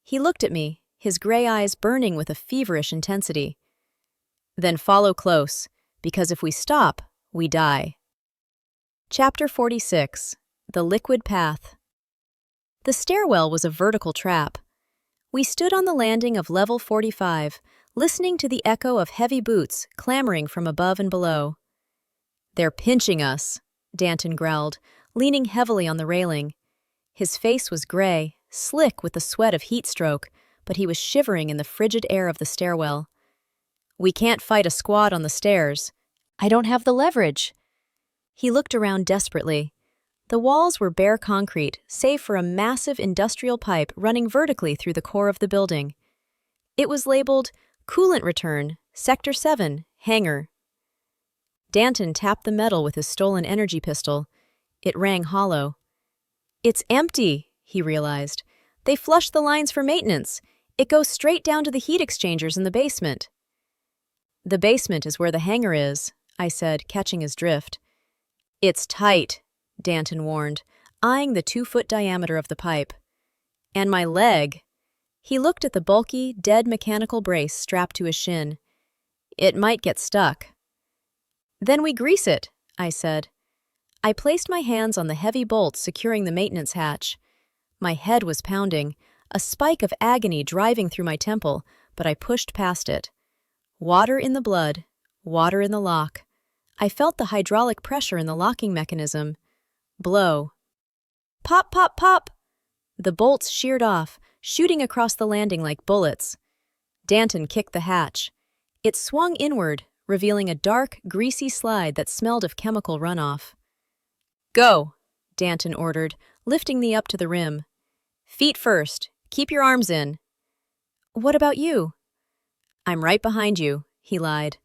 He looked at me, his gray eyes burning with a feverish intensity. "Then follow close, because if we stop, we die." Chapter 46. The Liquid Path. The stairwell was a vertical trap. We stood on the landing of level 45, listening to the echo of heavy boots clamoring from above and below. "They're pinching us," Danton growled, leaning heavily on the railing. His face was gray, slick with the sweat of heat stroke, but he was shivering in the frigid air of the stairwell. "We can't fight a squad on the stairs. I don't have the leverage." He looked around desperately. The walls were bare concrete, save for a massive industrial pipe running vertically through the core of the building. It was labeled, "Coolant Return, Sector 7, Hangar." Danton tapped the metal with his stolen energy pistol. It rang hollow. "It's empty," he realized. "They flushed the lines for maintenance. It goes straight down to the heat exchangers in the basement." "The basement is where the hangar is," I said, catching his drift. "It's tight," Danton warned, eyeing the 2-foot diameter of the pipe. "And my leg." He looked at the bulky, dead mechanical brace strapped to his shin. "It might get stuck." "Then we grease it," I said. I placed my hands on the heavy bolts securing the maintenance hatch. My head was pounding, a spike of agony driving through my temple, but I pushed past it. Water in the blood, water in the lock. I felt the hydraulic pressure in the locking mechanism. Blow. Pop, pop, pop! The bolts sheared off, shooting across the landing like bullets. Danton kicked the hatch. It swung inward, revealing a dark, greasy slide that smelled of chemical runoff. "Go," Danton ordered, lifting me up to the rim. "Feet first. Keep your arms in." "What about you?" "I'm right behind you," he lied.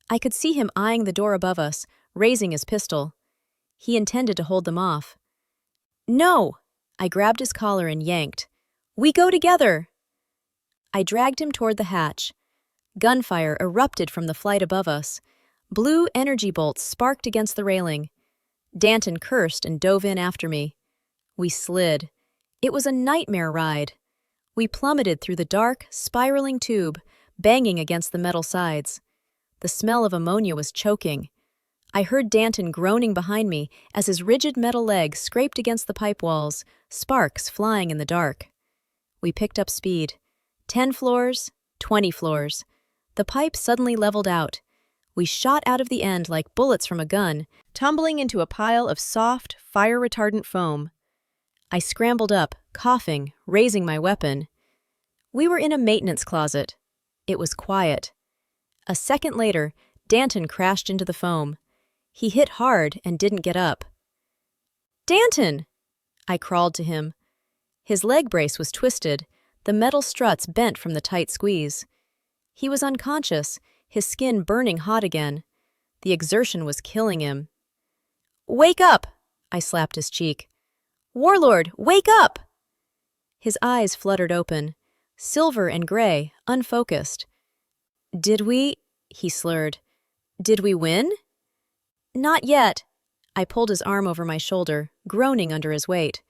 I could see him eyeing the door above us, raising his pistol. He intended to hold them off. "No!" I grabbed his collar and yanked. "We go together!" I dragged him toward the hatch. Gunfire erupted from the flight above us. Blue energy bolts sparked against the railing. Danton cursed and dove in after me. We slid. It was a nightmare ride. We plummeted through the dark, spiraling tube, banging against the metal sides. The smell of ammonia was choking. I heard Danton groaning behind me as his rigid metal legs scraped against the pipe walls, sparks flying in the dark. We picked up speed. 10 floors, 20 floors. The pipe suddenly leveled out. We shot out of the end like bullets from a gun, tumbling into a pile of soft, fire-retardant foam. I scrambled up, coughing, raising my weapon. We were in a maintenance closet. It was quiet. A second later, Danton crashed into the foam. He hit hard and didn't get up. "Danton!" I crawled to him. His leg brace was twisted, the metal struts bent from the tight squeeze. He was unconscious, his skin burning hot again. The exertion was killing him. "Wake up!" I slapped his cheek. "Warlord, wake up!" His eyes fluttered open, silver and gray, unfocused. "Did we?" he slurred. "Did we win?" "Not yet." I pulled his arm over my shoulder, groaning under his weight.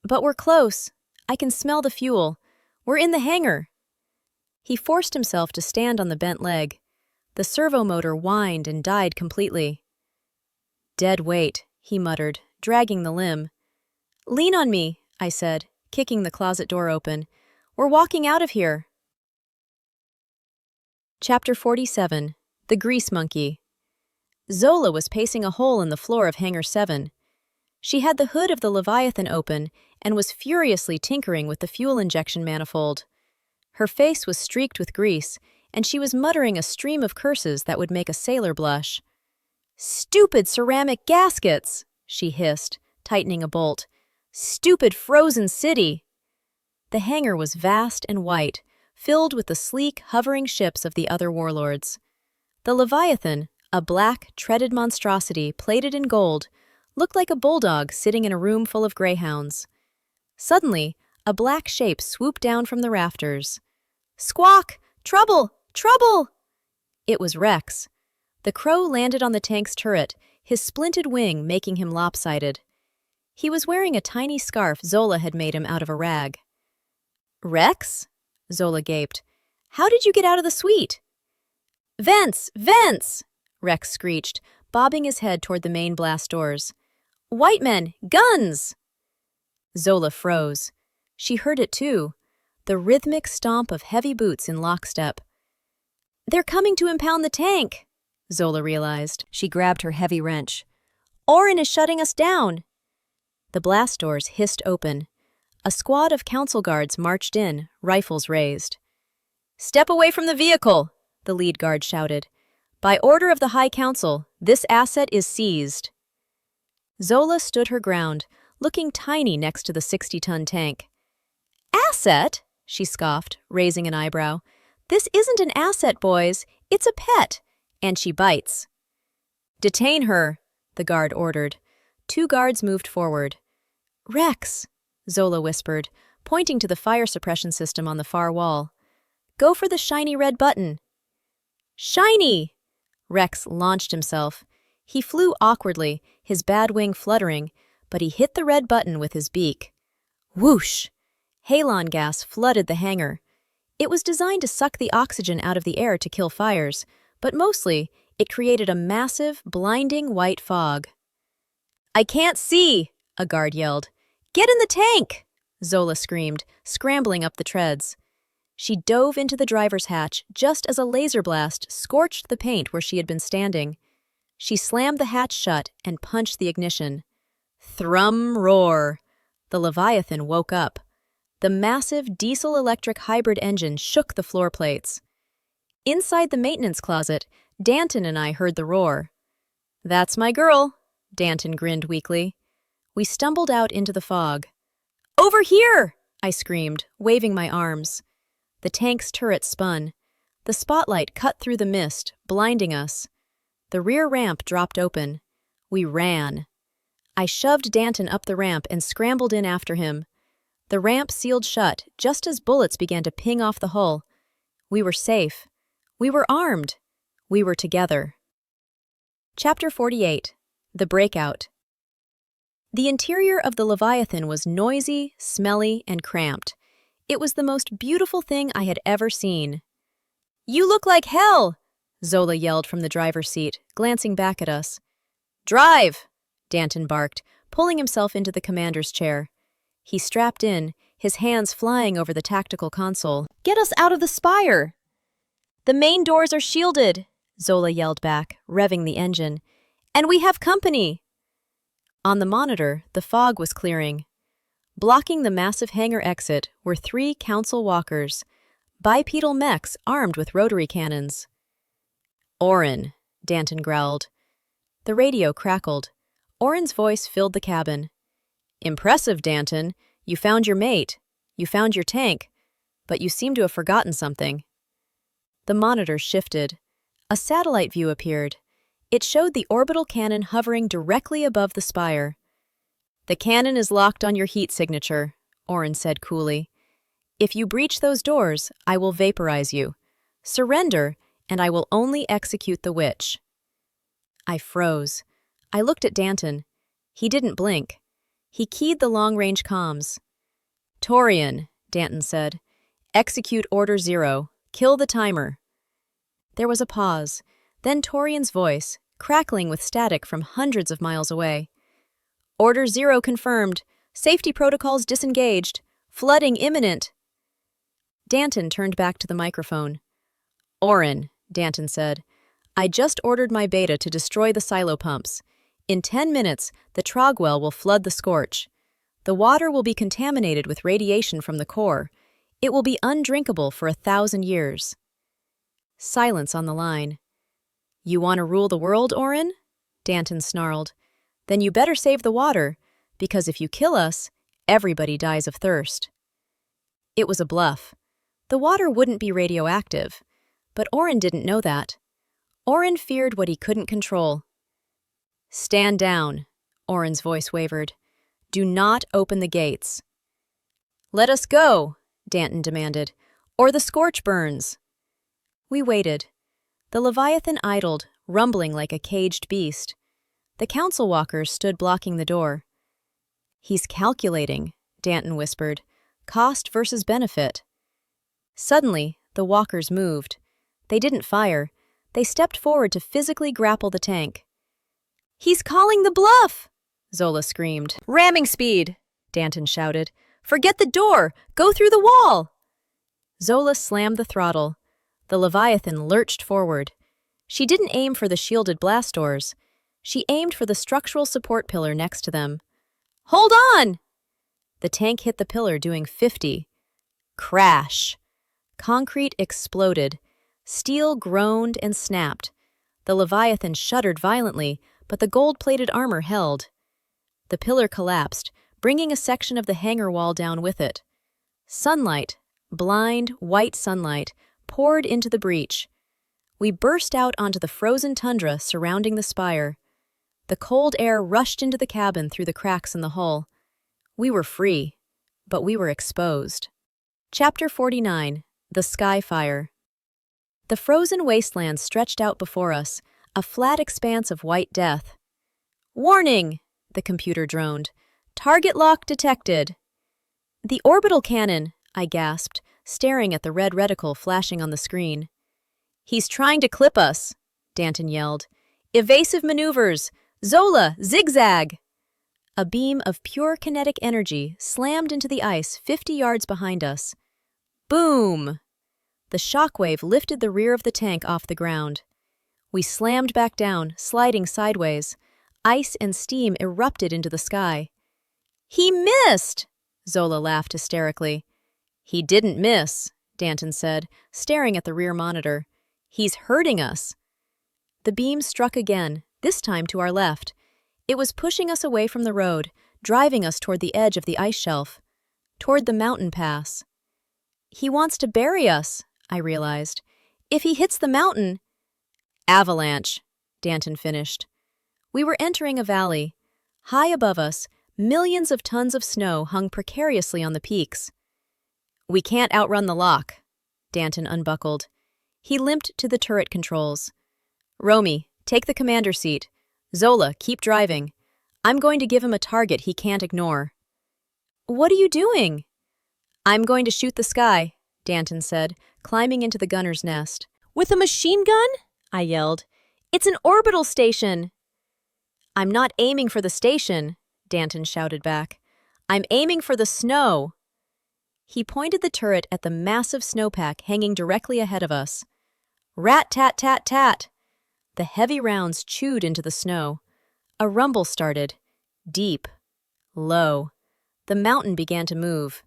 "But we're close. I can smell the fuel. We're in the hangar." He forced himself to stand on the bent leg. The servo motor whined and died completely. "Dead weight," he muttered, dragging the limb. "Lean on me," I said, kicking the closet door open. "We're walking out of here." Chapter 47. The Grease Monkey. Zola was pacing a hole in the floor of Hangar 7. She had the hood of the Leviathan open and was furiously tinkering with the fuel injection manifold. Her face was streaked with grease, and she was muttering a stream of curses that would make a sailor blush. "Stupid ceramic gaskets!" she hissed, tightening a bolt. "Stupid frozen city!" The hangar was vast and white, filled with the sleek, hovering ships of the other warlords. The Leviathan, a black, treaded monstrosity plated in gold, looked like a bulldog sitting in a room full of greyhounds. Suddenly, a black shape swooped down from the rafters. "Squawk! Trouble! Trouble!" It was Rex. The crow landed on the tank's turret, his splinted wing making him lopsided. He was wearing a tiny scarf Zola had made him out of a rag. "Rex?" Zola gaped. "How did you get out of the suite?" "Vents! Vents!" Rex screeched, bobbing his head toward the main blast doors. "White men! Guns!" Zola froze. She heard it too, the rhythmic stomp of heavy boots in lockstep. "They're coming to impound the tank," Zola realized. She grabbed her heavy wrench. "Orin is shutting us down." The blast doors hissed open. A squad of council guards marched in, rifles raised. "Step away from the vehicle," the lead guard shouted. "By order of the High Council, this asset is seized." Zola stood her ground, looking tiny next to the 60-ton tank. "Asset?" she scoffed, raising an eyebrow. "This isn't an asset, boys. It's a pet." And she bites. "Detain her," the guard ordered. 2 guards moved forward. "Rex," Zola whispered, pointing to the fire suppression system on the far wall. "Go for the shiny red button." "Shiny!" Rex launched himself. He flew awkwardly, his bad wing fluttering, but he hit the red button with his beak. Whoosh! Halon gas flooded the hangar. It was designed to suck the oxygen out of the air to kill fires, but mostly it created a massive, blinding white fog. "I can't see!" a guard yelled. "Get in the tank!" Zola screamed, scrambling up the treads. She dove into the driver's hatch just as a laser blast scorched the paint where she had been standing. She slammed the hatch shut and punched the ignition. Thrum roar! The Leviathan woke up. The massive diesel-electric hybrid engine shook the floor plates. Inside the maintenance closet, Danton and I heard the roar. "That's my girl," Danton grinned weakly. We stumbled out into the fog. "Over here!" I screamed, waving my arms. The tank's turret spun. The spotlight cut through the mist, blinding us. The rear ramp dropped open. We ran. I shoved Danton up the ramp and scrambled in after him. The ramp sealed shut just as bullets began to ping off the hull. We were safe. We were armed. We were together. Chapter 48. The Breakout. The interior of the Leviathan was noisy, smelly, and cramped. It was the most beautiful thing I had ever seen. "You look like hell!" Zola yelled from the driver's seat, glancing back at us. "Drive!" Danton barked, pulling himself into the commander's chair. He strapped in, his hands flying over the tactical console. "Get us out of the Spire!" "The main doors are shielded," Zola yelled back, revving the engine. "And we have company!" On the monitor, the fog was clearing. Blocking the massive hangar exit were 3 council walkers, bipedal mechs armed with rotary cannons. "Orin," Danton growled. The radio crackled. Orin's voice filled the cabin. "Impressive, Danton. You found your mate. You found your tank. But you seem to have forgotten something." The monitor shifted. A satellite view appeared. It showed the orbital cannon hovering directly above the Spire. "The cannon is locked on your heat signature," Orin said coolly. "If you breach those doors, I will vaporize you. Surrender, and I will only execute the witch." I froze. I looked at Danton. He didn't blink. He keyed the long-range comms. "Torian," Danton said. "Execute Order 0. Kill the timer." There was a pause. Then Torian's voice, crackling with static from hundreds of miles away. "Order 0 confirmed. Safety protocols disengaged. Flooding imminent." Danton turned back to the microphone. "Orin," Danton said, "I just ordered my beta to destroy the silo pumps. In 10 minutes, the Trogwell will flood the Scorch. The water will be contaminated with radiation from the core. It will be undrinkable for 1,000 years. Silence on the line. You want to rule the world, Orin? Danton snarled. Then you better save the water, because if you kill us, everybody dies of thirst. It was a bluff. The water wouldn't be radioactive, but Orin didn't know that. Orin feared what he couldn't control. Stand down, Orin's voice wavered. Do not open the gates. Let us go, Danton demanded, or the scorch burns. We waited. The Leviathan idled, rumbling like a caged beast. The council walkers stood blocking the door. He's calculating, Danton whispered. Cost versus benefit. Suddenly, the walkers moved. They didn't fire. They stepped forward to physically grapple the tank. He's calling the bluff! Zola screamed. Ramming speed, Danton shouted. Forget the door! Go through the wall! Zola slammed the throttle. The Leviathan lurched forward. She didn't aim for the shielded blast doors. She aimed for the structural support pillar next to them. Hold on! The tank hit the pillar, doing 50. Crash! Concrete exploded. Steel groaned and snapped. The Leviathan shuddered violently, but the gold-plated armor held. The pillar collapsed, bringing a section of the hangar wall down with it. Sunlight, blind, white sunlight, poured into the breach. We burst out onto the frozen tundra surrounding the spire. The cold air rushed into the cabin through the cracks in the hull. We were free, but we were exposed. Chapter 49. The Sky Fire. The frozen wasteland stretched out before us, a flat expanse of white death. Warning! The computer droned. Target lock detected. The orbital cannon, I gasped, staring at the red reticle flashing on the screen. He's trying to clip us, Danton yelled. Evasive maneuvers! Zola, zigzag! A beam of pure kinetic energy slammed into the ice 50 yards behind us. Boom! The shockwave lifted the rear of the tank off the ground. We slammed back down, sliding sideways. Ice and steam erupted into the sky. He missed! Zola laughed hysterically. He didn't miss, Danton said, staring at the rear monitor. He's hurting us. The beam struck again, this time to our left. It was pushing us away from the road, driving us toward the edge of the ice shelf, toward the mountain pass. He wants to bury us, I realized. If he hits the mountain... Avalanche, Danton finished. We were entering a valley. High above us, millions of tons of snow hung precariously on the peaks. We can't outrun the lock, Danton unbuckled. He limped to the turret controls. Romy, take the commander seat. Zola, keep driving. I'm going to give him a target he can't ignore. What are you doing? I'm going to shoot the sky, Danton said, climbing into the gunner's nest. With a machine gun? I yelled. It's an orbital station. I'm not aiming for the station, Danton shouted back. I'm aiming for the snow. He pointed the turret at the massive snowpack hanging directly ahead of us. Rat-tat-tat-tat! The heavy rounds chewed into the snow. A rumble started. Deep. Low. The mountain began to move.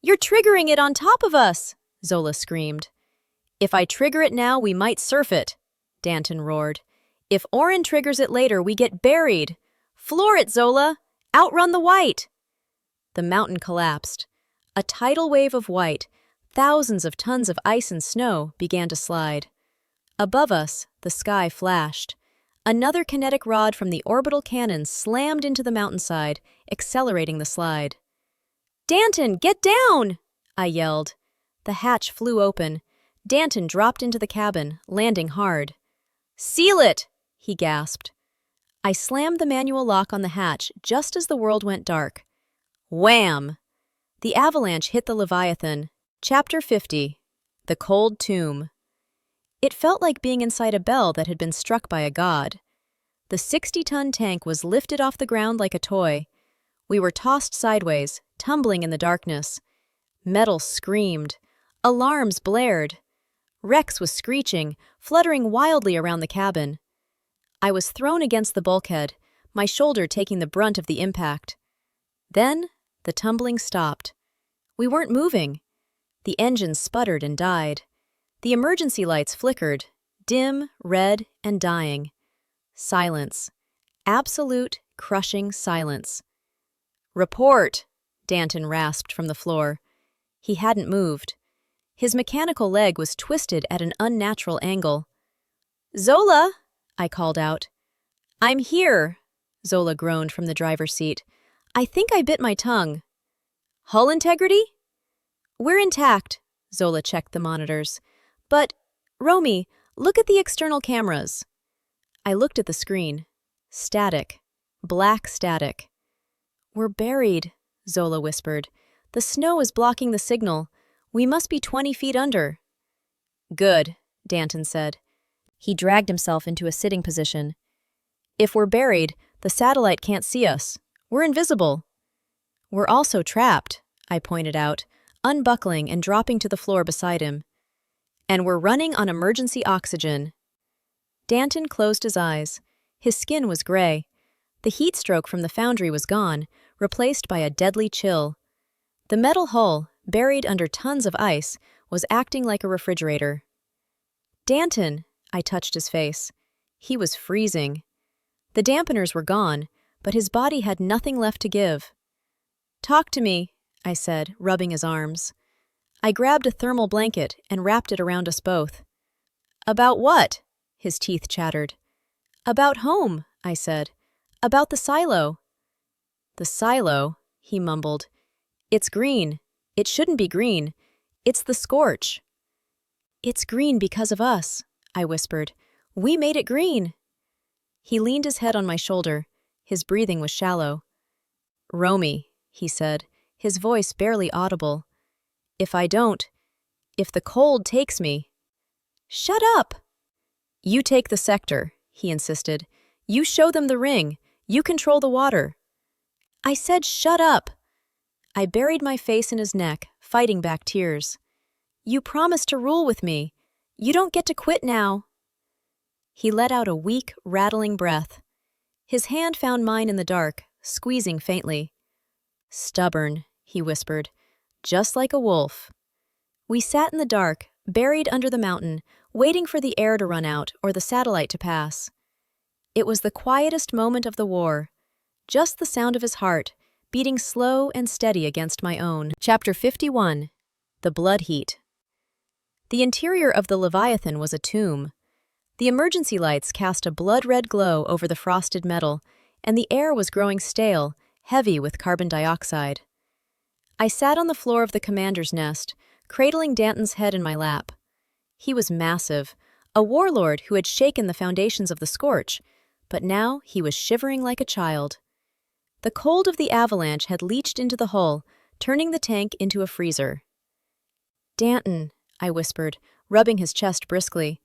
You're triggering it on top of us, Zola screamed. If I trigger it now, we might surf it, Danton roared. If Orin triggers it later, we get buried. Floor it, Zola! Outrun the white! The mountain collapsed. A tidal wave of white, thousands of tons of ice and snow, began to slide. Above us, the sky flashed. Another kinetic rod from the orbital cannon slammed into the mountainside, accelerating the slide. Danton, get down! I yelled. The hatch flew open. Danton dropped into the cabin, landing hard. Seal it! He gasped. I slammed the manual lock on the hatch just as the world went dark. Wham! The avalanche hit the Leviathan. Chapter 50. The Cold Tomb. It felt like being inside a bell that had been struck by a god. The 60-ton tank was lifted off the ground like a toy. We were tossed sideways, tumbling in the darkness. Metal screamed. Alarms blared. Rex was screeching, fluttering wildly around the cabin. I was thrown against the bulkhead, my shoulder taking the brunt of the impact. Then, The tumbling stopped. We weren't moving. The engine sputtered and died. The emergency lights flickered, dim, red, and dying. Silence. Absolute, crushing silence. "Report!" Danton rasped from the floor. He hadn't moved. His mechanical leg was twisted at an unnatural angle. "Zola!" I called out. "I'm here," Zola groaned from the driver's seat. "I think I bit my tongue." "Hull integrity?" "We're intact," Zola checked the monitors. "But, Romy, look at the external cameras." I looked at the screen. Static. Black static. "We're buried," Zola whispered. "The snow is blocking the signal. We must be 20 feet under." "Good," Danton said. He dragged himself into a sitting position. "If we're buried, the satellite can't see us. We're invisible." "We're also trapped," I pointed out, unbuckling and dropping to the floor beside him. "And we're running on emergency oxygen." Danton closed his eyes. His skin was gray. The heat stroke from the Foundry was gone, replaced by a deadly chill. The metal hull, buried under tons of ice, was acting like a refrigerator. "Danton," I touched his face. He was freezing. The dampeners were gone, but his body had nothing left to give. "Talk to me," I said, rubbing his arms. I grabbed a thermal blanket and wrapped it around us both. "About what?" His teeth chattered. "About home," I said. "About the silo." "The silo," he mumbled. "It's green. It shouldn't be green. It's the scorch." "It's green because of us," I whispered. "We made it green." He leaned his head on my shoulder. His breathing was shallow. "Romy," he said, his voice barely audible. If the cold takes me—" "Shut up!" "You take the sector," he insisted. "You show them the ring. You control the water." I said, "Shut up!" I buried my face in his neck, fighting back tears. "You promised to rule with me. You don't get to quit now." He let out a weak, rattling breath. His hand found mine in the dark, squeezing faintly. "Stubborn," he whispered, "just like a wolf." We sat in the dark, buried under the mountain, waiting for the air to run out or the satellite to pass. It was the quietest moment of the war. Just the sound of his heart, beating slow and steady against my own. Chapter 51. The Blood Heat. The interior of the Leviathan was a tomb. The emergency lights cast a blood-red glow over the frosted metal, and the air was growing stale, heavy with carbon dioxide. I sat on the floor of the commander's nest, cradling Danton's head in my lap. He was massive, a warlord who had shaken the foundations of the Scorch, but now he was shivering like a child. The cold of the avalanche had leached into the hull, turning the tank into a freezer. "Danton," I whispered, rubbing his chest briskly.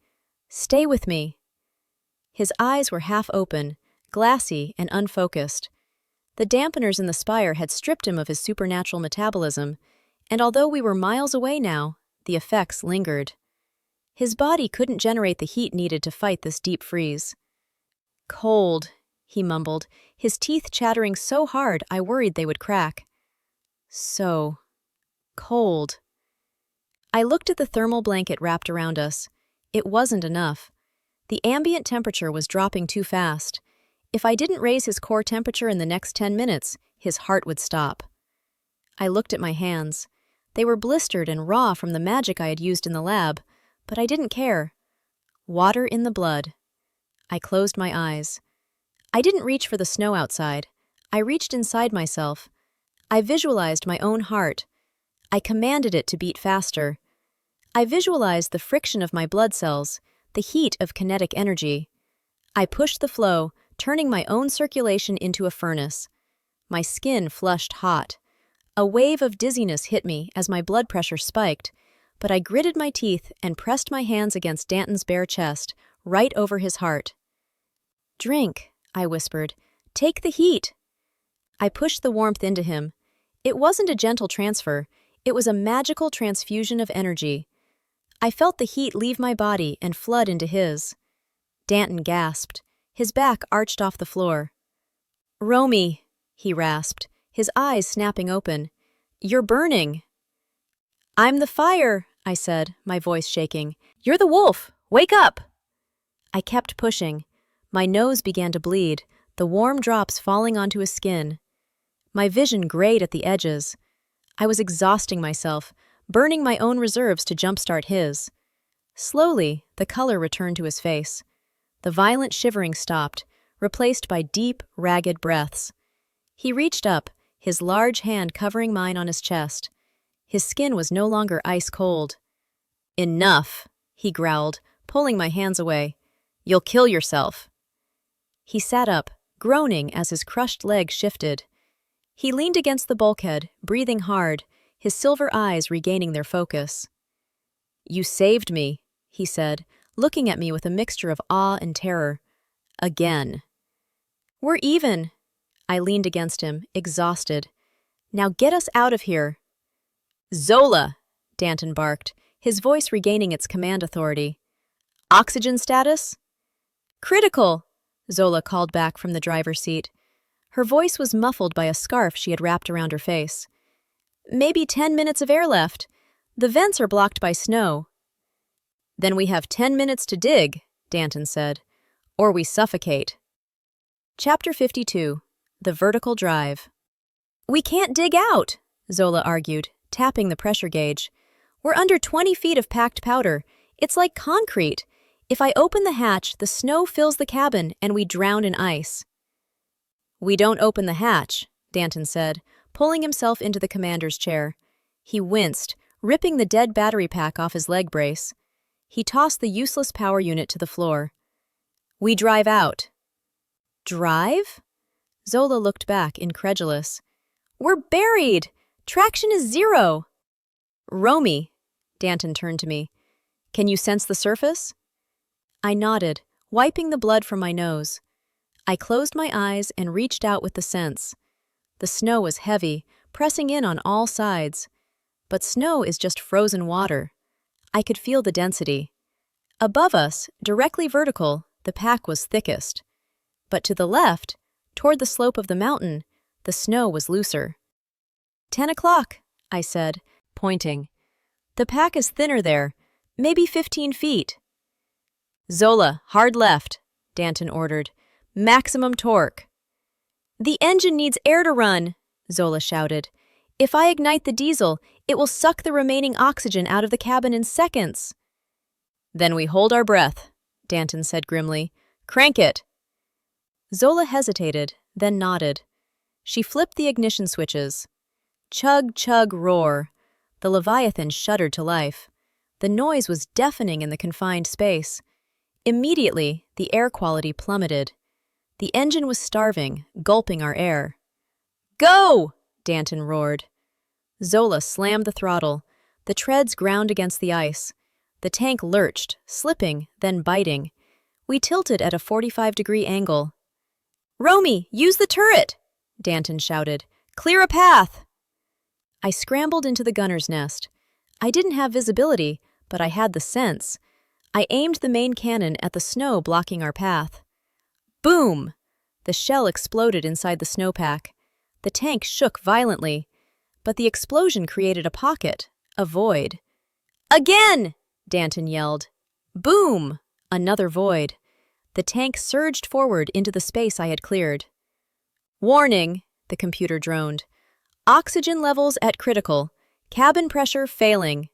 "Stay with me." His eyes were half open, glassy and unfocused. The dampeners in the Spire had stripped him of his supernatural metabolism, and although we were miles away now, the effects lingered. His body couldn't generate the heat needed to fight this deep freeze. "Cold," he mumbled, his teeth chattering so hard I worried they would crack. "So cold." I looked at the thermal blanket wrapped around us. It wasn't enough. The ambient temperature was dropping too fast. If I didn't raise his core temperature in the next 10 minutes, his heart would stop. I looked at my hands. They were blistered and raw from the magic I had used in the lab, but I didn't care. Water in the blood. I closed my eyes. I didn't reach for the snow outside. I reached inside myself. I visualized my own heart. I commanded it to beat faster. I visualized the friction of my blood cells, the heat of kinetic energy. I pushed the flow, turning my own circulation into a furnace. My skin flushed hot. A wave of dizziness hit me as my blood pressure spiked, but I gritted my teeth and pressed my hands against Danton's bare chest, right over his heart. "Drink," I whispered. "Take the heat." I pushed the warmth into him. It wasn't a gentle transfer. It was a magical transfusion of energy. I felt the heat leave my body and flood into his. Danton gasped. His back arched off the floor. "Romy," he rasped, his eyes snapping open. "You're burning." "I'm the fire," I said, my voice shaking. "You're the wolf! Wake up!" I kept pushing. My nose began to bleed, the warm drops falling onto his skin. My vision grayed at the edges. I was exhausting myself, burning my own reserves to jumpstart his. Slowly, the color returned to his face. The violent shivering stopped, replaced by deep, ragged breaths. He reached up, his large hand covering mine on his chest. His skin was no longer ice-cold. "Enough," he growled, pulling my hands away. "You'll kill yourself." He sat up, groaning as his crushed leg shifted. He leaned against the bulkhead, breathing hard, his silver eyes regaining their focus. "You saved me," he said, looking at me with a mixture of awe and terror. "Again." "We're even." I leaned against him, exhausted. "Now get us out of here." "Zola!" Danton barked, his voice regaining its command authority. "Oxygen status?" "Critical," Zola called back from the driver's seat. Her voice was muffled by a scarf she had wrapped around her face. "Maybe 10 minutes of air left. The vents are blocked by snow." "Then we have 10 minutes to dig," Danton said, "or we suffocate." Chapter 52. The Vertical Drive. "We can't dig out," Zola argued, tapping the pressure gauge. "We're under 20 feet of packed powder. It's like concrete. If I open the hatch, the snow fills the cabin and we drown in ice." "We don't open the hatch," Danton said, pulling himself into the commander's chair. He winced, ripping the dead battery pack off his leg brace. He tossed the useless power unit to the floor. "We drive out." "Drive?" Zola looked back, incredulous. "We're buried! Traction is 0! "Romy," Danton turned to me. "Can you sense the surface?" I nodded, wiping the blood from my nose. I closed my eyes and reached out with the sense. The snow was heavy, pressing in on all sides. But snow is just frozen water. I could feel the density. Above us, directly vertical, the pack was thickest. But to the left, toward the slope of the mountain, the snow was looser. 10 o'clock, I said, pointing. "The pack is thinner there, maybe 15 feet. "Zola, hard left," Danton ordered. "Maximum torque." "The engine needs air to run," Zola shouted. "If I ignite the diesel, it will suck the remaining oxygen out of the cabin in seconds." "Then we hold our breath," Danton said grimly. "Crank it." Zola hesitated, then nodded. She flipped the ignition switches. Chug, chug, roar. The Leviathan shuddered to life. The noise was deafening in the confined space. Immediately, the air quality plummeted. The engine was starving, gulping our air. "Go!" Danton roared. Zola slammed the throttle. The treads ground against the ice. The tank lurched, slipping, then biting. We tilted at a 45-degree angle. "Romy, use the turret!" Danton shouted. "Clear a path!" I scrambled into the gunner's nest. I didn't have visibility, but I had the sense. I aimed the main cannon at the snow blocking our path. Boom! The shell exploded inside the snowpack. The tank shook violently, but the explosion created a pocket, a void. "Again!" Danton yelled. Boom! Another void. The tank surged forward into the space I had cleared. "Warning," the computer droned. "Oxygen levels at critical. Cabin pressure failing."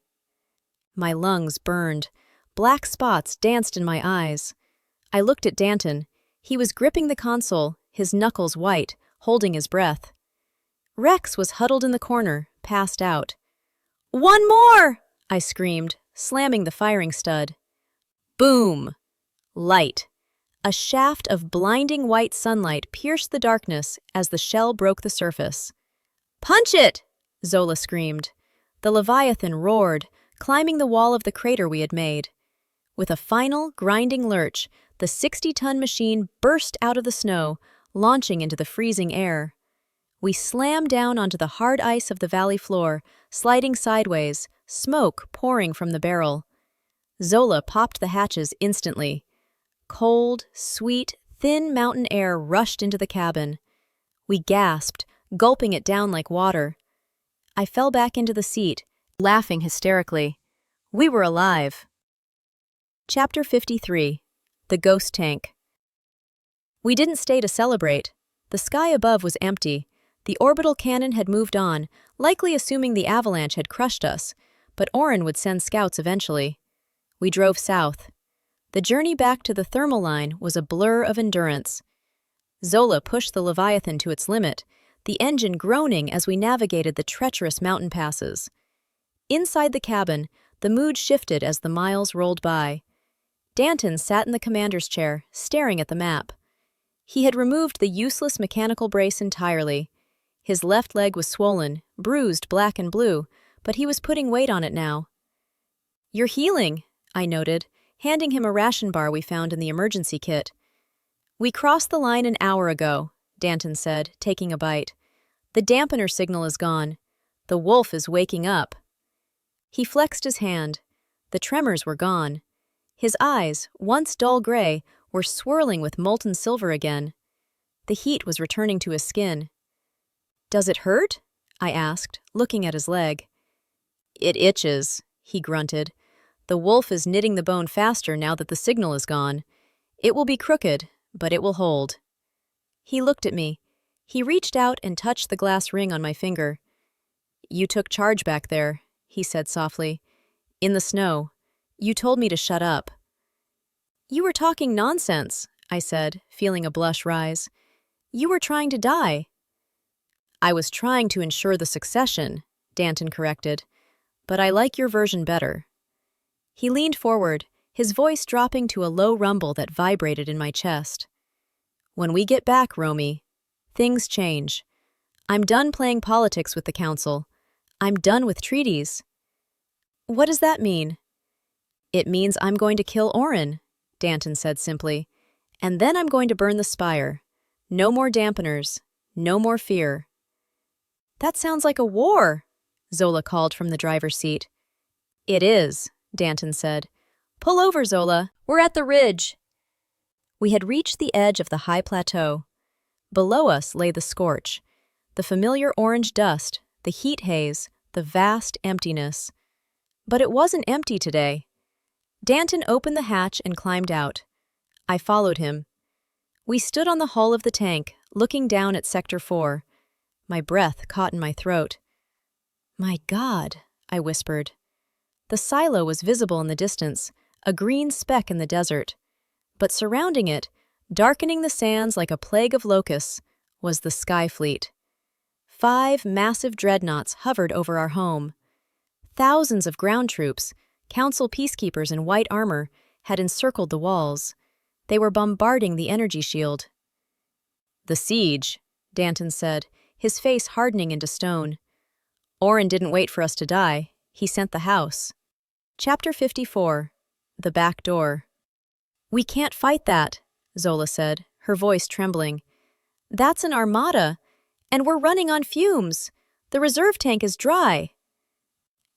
My lungs burned. Black spots danced in my eyes. I looked at Danton. He was gripping the console, his knuckles white, holding his breath. Rex was huddled in the corner, passed out. "One more!" I screamed, slamming the firing stud. Boom! Light. A shaft of blinding white sunlight pierced the darkness as the shell broke the surface. "Punch it!" Zola screamed. The Leviathan roared, climbing the wall of the crater we had made. With a final, grinding lurch, the 60-ton machine burst out of the snow, launching into the freezing air. We slammed down onto the hard ice of the valley floor, sliding sideways, smoke pouring from the barrel. Zola popped the hatches instantly. Cold, sweet, thin mountain air rushed into the cabin. We gasped, gulping it down like water. I fell back into the seat, laughing hysterically. We were alive. Chapter 53. The Ghost Tank. We didn't stay to celebrate. The sky above was empty. The orbital cannon had moved on, likely assuming the avalanche had crushed us, but Orin would send scouts eventually. We drove south. The journey back to the thermal line was a blur of endurance. Zola pushed the Leviathan to its limit, the engine groaning as we navigated the treacherous mountain passes. Inside the cabin, the mood shifted as the miles rolled by. Danton sat in the commander's chair, staring at the map. He had removed the useless mechanical brace entirely. His left leg was swollen, bruised black and blue, but he was putting weight on it now. "You're healing," I noted, handing him a ration bar we found in the emergency kit. "We crossed the line an hour ago," Danton said, taking a bite. "The dampener signal is gone. The wolf is waking up." He flexed his hand. The tremors were gone. His eyes, once dull gray, were swirling with molten silver again. The heat was returning to his skin. "Does it hurt?" I asked, looking at his leg. "It itches," he grunted. "The wolf is knitting the bone faster now that the signal is gone. It will be crooked, but it will hold." He looked at me. He reached out and touched the glass ring on my finger. "You took charge back there," he said softly. "In the snow. You told me to shut up." "You were talking nonsense," I said, feeling a blush rise. "You were trying to die." "I was trying to ensure the succession," Danton corrected. "But I like your version better." He leaned forward, his voice dropping to a low rumble that vibrated in my chest. "When we get back, Romy, things change. I'm done playing politics with the council. I'm done with treaties." "What does that mean?" "It means I'm going to kill Orin," Danton said simply. "And then I'm going to burn the Spire. No more dampeners. No more fear." "That sounds like a war," Zola called from the driver's seat. "It is," Danton said. "Pull over, Zola. We're at the ridge." We had reached the edge of the high plateau. Below us lay the scorch, the familiar orange dust, the heat haze, the vast emptiness. But it wasn't empty today. Danton opened the hatch and climbed out. I followed him. We stood on the hull of the tank, looking down at Sector 4. My breath caught in my throat. "My God," I whispered. The silo was visible in the distance, a green speck in the desert. But surrounding it, darkening the sands like a plague of locusts, was the Sky Fleet. 5 massive dreadnoughts hovered over our home. Thousands of ground troops, council peacekeepers in white armor, had encircled the walls. They were bombarding the energy shield. "The siege," Danton said, his face hardening into stone. "Orin didn't wait for us to die. He sent the house." Chapter 54. The Back Door. "We can't fight that," Zola said, her voice trembling. "That's an armada, and we're running on fumes. The reserve tank is dry."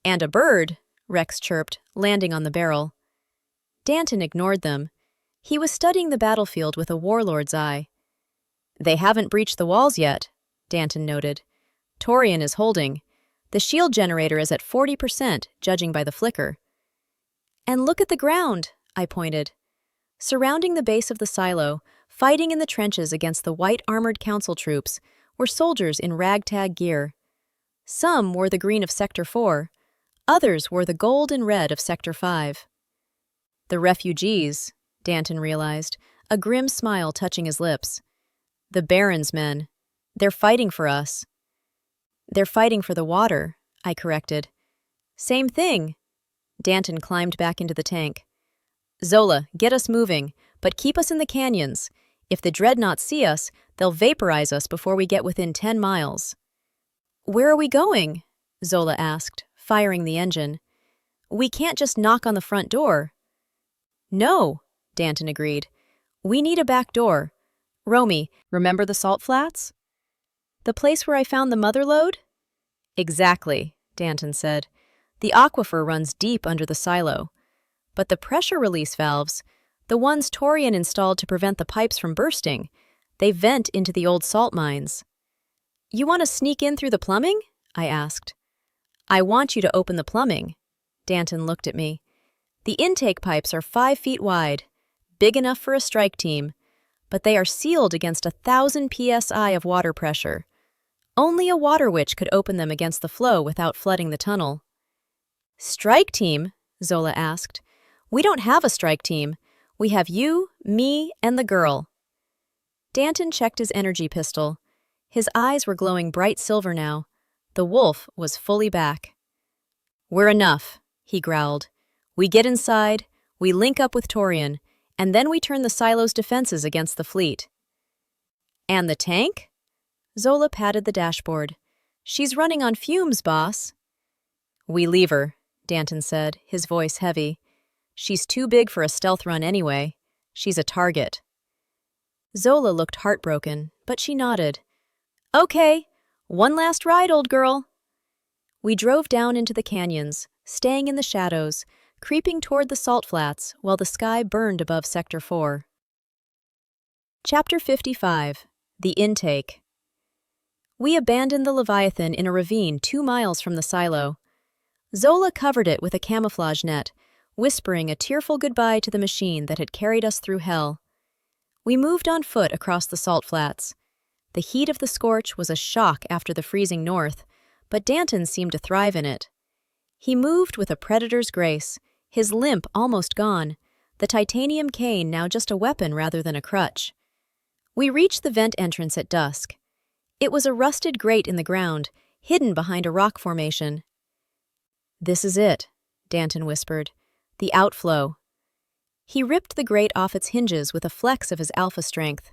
"And a bird," Rex chirped, landing on the barrel. Danton ignored them. He was studying the battlefield with a warlord's eye. "They haven't breached the walls yet," Danton noted. "Torian is holding. The shield generator is at 40%, judging by the flicker." "And look at the ground," I pointed. Surrounding the base of the silo, fighting in the trenches against the white-armored council troops, were soldiers in ragtag gear. Some wore the green of Sector 4, others wore the gold and red of Sector 5. "The refugees," Danton realized, a grim smile touching his lips. "The Baron's men. They're fighting for us." "They're fighting for the water," I corrected. "Same thing." Danton climbed back into the tank. "Zola, get us moving, but keep us in the canyons. If the dreadnoughts see us, they'll vaporize us before we get within 10 miles. "Where are we going?" Zola asked, firing the engine. "We can't just knock on the front door." "No," Danton agreed. "We need a back door. Romy, remember the salt flats? The place where I found the mother lode?" "Exactly," Danton said. "The aquifer runs deep under the silo. But the pressure release valves, the ones Torian installed to prevent the pipes from bursting, they vent into the old salt mines." You want to sneak in through the plumbing? I asked. I want you to open the plumbing. Danton looked at me. The intake pipes are 5 feet wide, big enough for a strike team, but they are sealed against 1,000 psi of water pressure. Only a water witch could open them against the flow without flooding the tunnel. Strike team? Zola asked. We don't have a strike team. We have you, me, and the girl. Danton checked his energy pistol. His eyes were glowing bright silver now. The wolf was fully back. We're enough, he growled. We get inside, we link up with Torian, and then we turn the silo's defenses against the fleet. And the tank? Zola patted the dashboard. She's running on fumes, boss. We leave her, Danton said, his voice heavy. She's too big for a stealth run anyway. She's a target. Zola looked heartbroken, but she nodded. Okay, one last ride, old girl. We drove down into the canyons, staying in the shadows, creeping toward the salt flats while the sky burned above Sector 4. Chapter 55. The Intake. We abandoned the Leviathan in a ravine 2 miles from the silo. Zola covered it with a camouflage net, whispering a tearful goodbye to the machine that had carried us through hell. We moved on foot across the salt flats. The heat of the scorch was a shock after the freezing north, but Danton seemed to thrive in it. He moved with a predator's grace, his limp almost gone, the titanium cane now just a weapon rather than a crutch. We reached the vent entrance at dusk. It was a rusted grate in the ground, hidden behind a rock formation. This is it, Danton whispered. The outflow. He ripped the grate off its hinges with a flex of his alpha strength.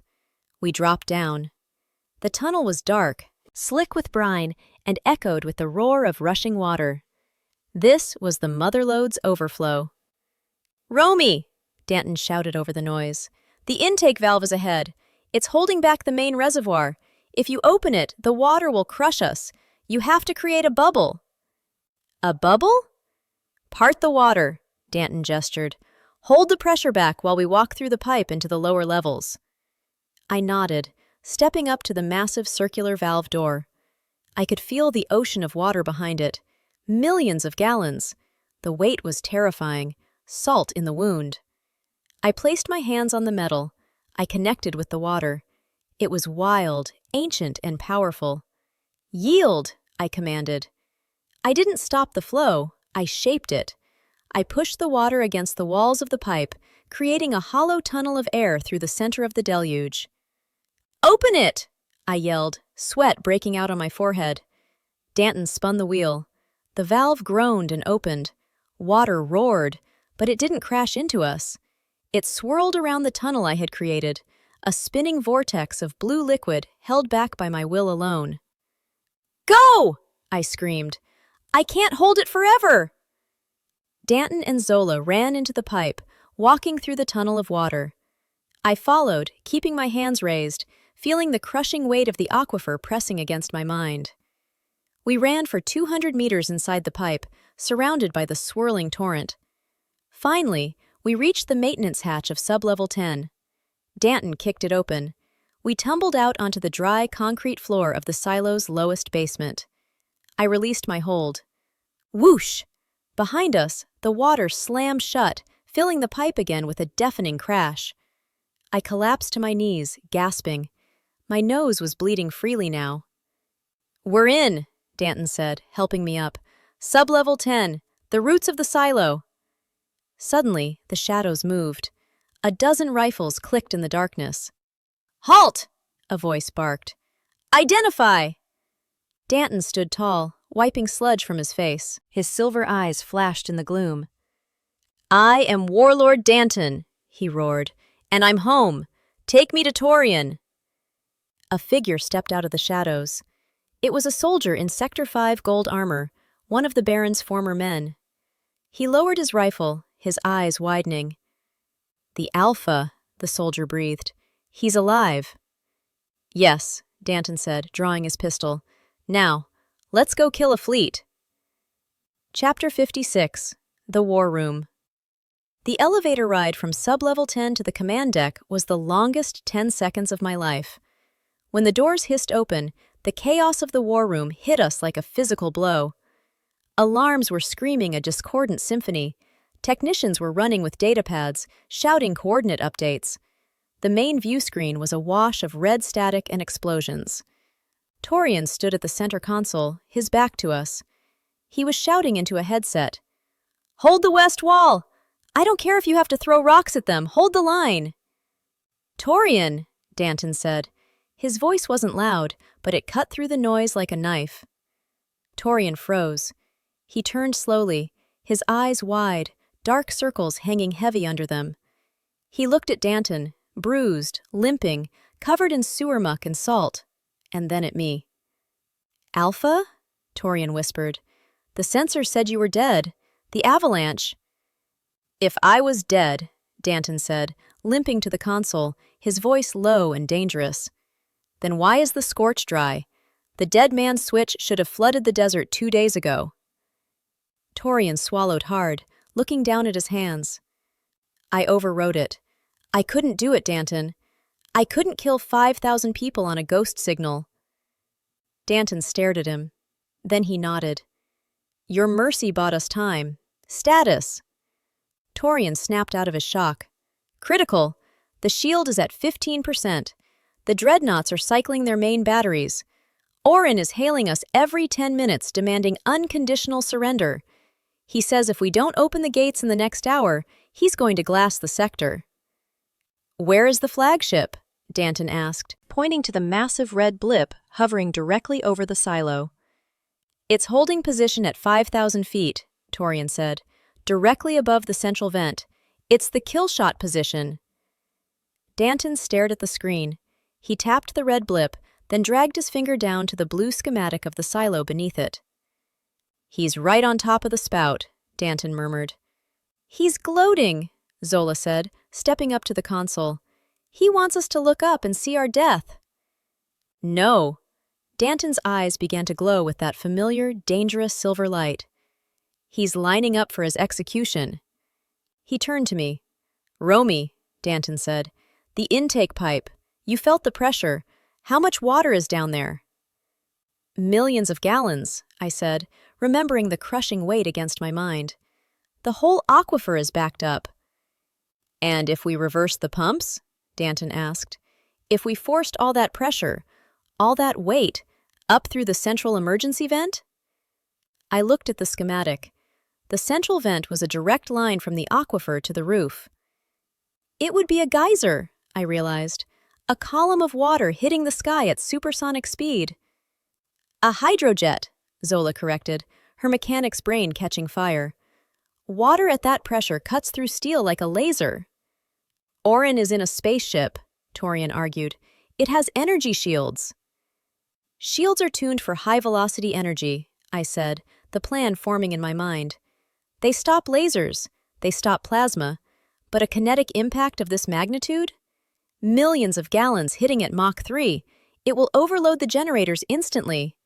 We dropped down. The tunnel was dark, slick with brine, and echoed with the roar of rushing water. This was the Motherlode's overflow. Romy! Danton shouted over the noise. The intake valve is ahead. It's holding back the main reservoir. If you open it, the water will crush us. You have to create a bubble. A bubble? Part the water, Danton gestured. Hold the pressure back while we walk through the pipe into the lower levels. I nodded, stepping up to the massive circular valve door. I could feel the ocean of water behind it. Millions of gallons. The weight was terrifying, salt in the wound. I placed my hands on the metal. I connected with the water. It was wild, ancient, and powerful. Yield, I commanded. I didn't stop the flow, I shaped it. I pushed the water against the walls of the pipe, creating a hollow tunnel of air through the center of the deluge. Open it! I yelled, sweat breaking out on my forehead. Danton spun the wheel. The valve groaned and opened. Water roared, but it didn't crash into us. It swirled around the tunnel I had created, a spinning vortex of blue liquid held back by my will alone. Go! I screamed. I can't hold it forever! Danton and Zola ran into the pipe, walking through the tunnel of water. I followed, keeping my hands raised, feeling the crushing weight of the aquifer pressing against my mind. We ran for 200 meters inside the pipe, surrounded by the swirling torrent. Finally, we reached the maintenance hatch of sublevel 10. Danton kicked it open. We tumbled out onto the dry concrete floor of the silo's lowest basement. I released my hold. Whoosh! Behind us, the water slammed shut, filling the pipe again with a deafening crash. I collapsed to my knees, gasping. My nose was bleeding freely now. We're in, Danton said, helping me up. Sublevel 10, the roots of the silo. Suddenly, the shadows moved. A dozen rifles clicked in the darkness. Halt! A voice barked. Identify! Danton stood tall, wiping sludge from his face. His silver eyes flashed in the gloom. I am Warlord Danton, he roared, and I'm home. Take me to Torian. A figure stepped out of the shadows. It was a soldier in Sector 5 gold armor, one of the Baron's former men. He lowered his rifle, his eyes widening. The Alpha, the soldier breathed. He's alive. Yes, Danton said, drawing his pistol. Now, let's go kill a fleet. Chapter 56. The War Room. The elevator ride from sublevel 10 to the command deck was the longest 10 seconds of my life. When the doors hissed open, The chaos of the war room hit us like a physical blow. Alarms were screaming a discordant symphony. Technicians were running with datapads, shouting coordinate updates. The main view screen was awash of red static and explosions. Torian stood at the center console, his back to us. He was shouting into a headset. "Hold the west wall! I don't care if you have to throw rocks at them, hold the line!" "Torian," Danton said. His voice wasn't loud, but it cut through the noise like a knife. Torian froze. He turned slowly, his eyes wide, dark circles hanging heavy under them. He looked at Danton, bruised, limping, covered in sewer muck and salt, and then at me. "Alpha?" Torian whispered. "The sensor said you were dead. The avalanche." "If I was dead," Danton said, limping to the console, his voice low and dangerous, "then why is the scorch dry? The dead man's switch should have flooded the desert 2 days ago." Torian swallowed hard, looking down at his hands. "I overrode it. I couldn't do it, Danton. I couldn't kill 5,000 people on a ghost signal." Danton stared at him. Then he nodded. "Your mercy bought us time. Status." Torian snapped out of his shock. "Critical. The shield is at 15%. The dreadnoughts are cycling their main batteries. Orin is hailing us every 10 minutes demanding unconditional surrender. He says if we don't open the gates in the next hour, he's going to glass the sector." "Where is the flagship?" Danton asked, pointing to the massive red blip hovering directly over the silo. "It's holding position at 5,000 feet, Torian said, directly above the central vent. It's the kill shot position." Danton stared at the screen. He tapped the red blip, then dragged his finger down to the blue schematic of the silo beneath it. "He's right on top of the spout," Danton murmured. "He's gloating," Zola said, stepping up to the console. "He wants us to look up and see our death." "No." Danton's eyes began to glow with that familiar, dangerous silver light. "He's lining up for his execution." He turned to me. "Romy," Danton said, "the intake pipe. You felt the pressure. How much water is down there?" "Millions of gallons," I said, remembering the crushing weight against my mind. "The whole aquifer is backed up." "And if we reversed the pumps?" Danton asked. "If we forced all that pressure, all that weight, up through the central emergency vent?" I looked at the schematic. The central vent was a direct line from the aquifer to the roof. "It would be a geyser," I realized. "A column of water hitting the sky at supersonic speed." "A hydrojet," Zola corrected, her mechanic's brain catching fire. "Water at that pressure cuts through steel like a laser." "Orin is in a spaceship," Torian argued. "It has energy shields." "Shields are tuned for high-velocity energy," I said, the plan forming in my mind. "They stop lasers, they stop plasma, but a kinetic impact of this magnitude? Millions of gallons hitting at Mach 3. It will overload the generators instantly."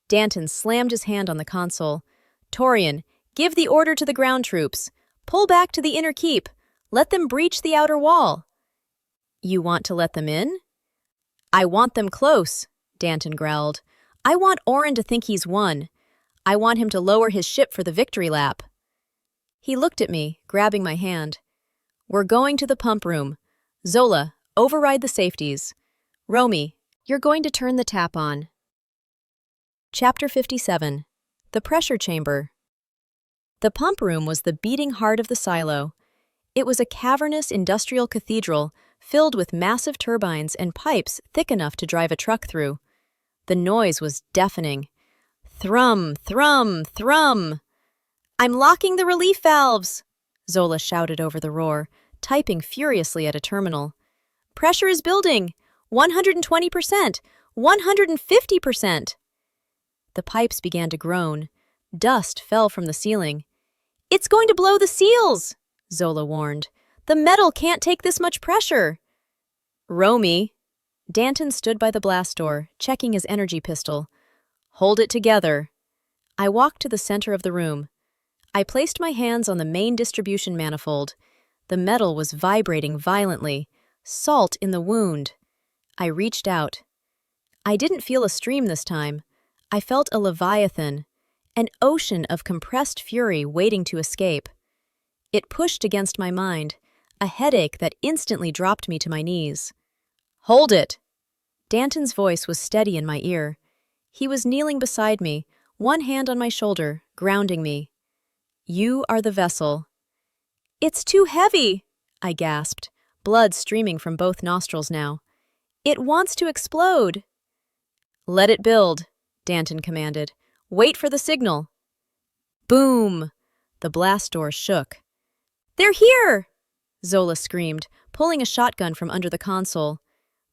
Danton slammed his hand on the console. "Torian, give the order to the ground troops. Pull back to the inner keep. Let them breach the outer wall." "You want to let them in?" "I want them close," Danton growled. "I want Orin to think he's won. I want him to lower his ship for the victory lap." He looked at me, grabbing my hand. "We're going to the pump room. Zola, override the safeties. Romy, you're going to turn the tap on." Chapter 57. The Pressure Chamber. The pump room was the beating heart of the silo. It was a cavernous industrial cathedral filled with massive turbines and pipes thick enough to drive a truck through. The noise was deafening. Thrum, thrum, thrum. "I'm locking the relief valves," Zola shouted over the roar, typing furiously at a terminal. "Pressure is building. 120%. 150%. The pipes began to groan. Dust fell from the ceiling. "It's going to blow the seals," Zola warned. "The metal can't take this much pressure." "Romy." Danton stood by the blast door, checking his energy pistol. "Hold it together." I walked to the center of the room. I placed my hands on the main distribution manifold. The metal was vibrating violently. Salt in the wound. I reached out. I didn't feel a stream this time. I felt a Leviathan, an ocean of compressed fury waiting to escape. It pushed against my mind, a headache that instantly dropped me to my knees. "Hold it!" Danton's voice was steady in my ear. He was kneeling beside me, one hand on my shoulder, grounding me. "You are the vessel." "It's too heavy!" I gasped, blood streaming from both nostrils now. "It wants to explode!" "Let it build," Danton commanded. "Wait for the signal." Boom! The blast door shook. "They're here!" Zola screamed, pulling a shotgun from under the console.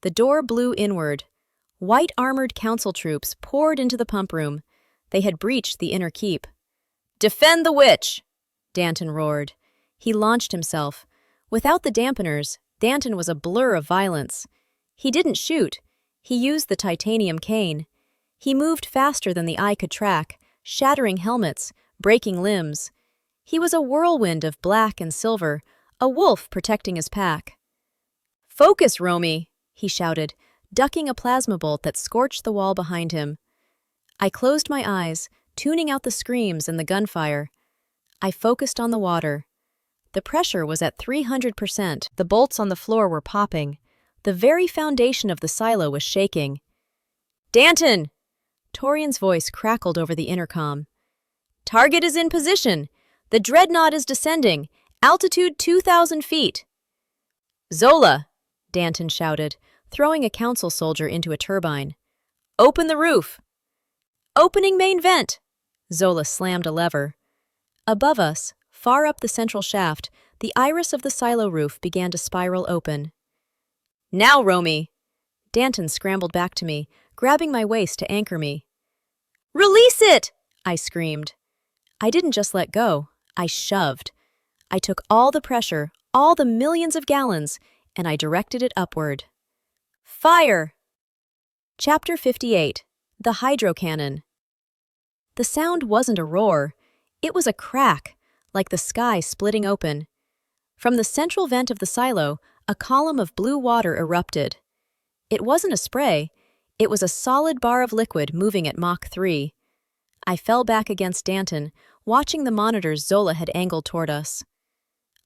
The door blew inward. White-armored council troops poured into the pump room. They had breached the inner keep. "Defend the witch!" Danton roared. He launched himself. Without the dampeners, Danton was a blur of violence. He didn't shoot. He used the titanium cane. He moved faster than the eye could track, shattering helmets, breaking limbs. He was a whirlwind of black and silver, a wolf protecting his pack. "Focus, Romy!" he shouted, ducking a plasma bolt that scorched the wall behind him. I closed my eyes, tuning out the screams and the gunfire. I focused on the water. The pressure was at 300%. The bolts on the floor were popping. The very foundation of the silo was shaking. "Danton!" Torian's voice crackled over the intercom. "Target is in position. The dreadnought is descending. Altitude 2,000 feet. "Zola!" Danton shouted, throwing a council soldier into a turbine. "Open the roof!" "Opening main vent!" Zola slammed a lever. Above us, far up the central shaft, the iris of the silo roof began to spiral open. "Now, Romy!" Danton scrambled back to me, grabbing my waist to anchor me. "Release it!" I screamed. I didn't just let go. I shoved. I took all the pressure, all the millions of gallons, and I directed it upward. Fire! Chapter 58. The Hydro Cannon. The sound wasn't a roar. It was a crack, like the sky splitting open. From the central vent of the silo, a column of blue water erupted. It wasn't a spray. It was a solid bar of liquid moving at Mach 3. I fell back against Danton, watching the monitors Zola had angled toward us.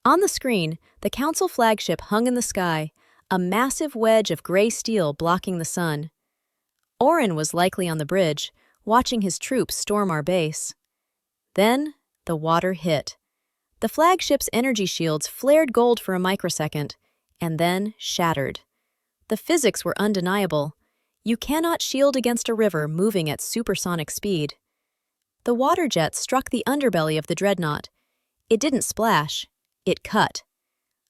On the screen, the council flagship hung in the sky, a massive wedge of gray steel blocking the sun. Orin was likely on the bridge, watching his troops storm our base. Then, the water hit. The flagship's energy shields flared gold for a microsecond, and then shattered. The physics were undeniable. You cannot shield against a river moving at supersonic speed. The water jet struck the underbelly of the dreadnought. It didn't splash. It cut.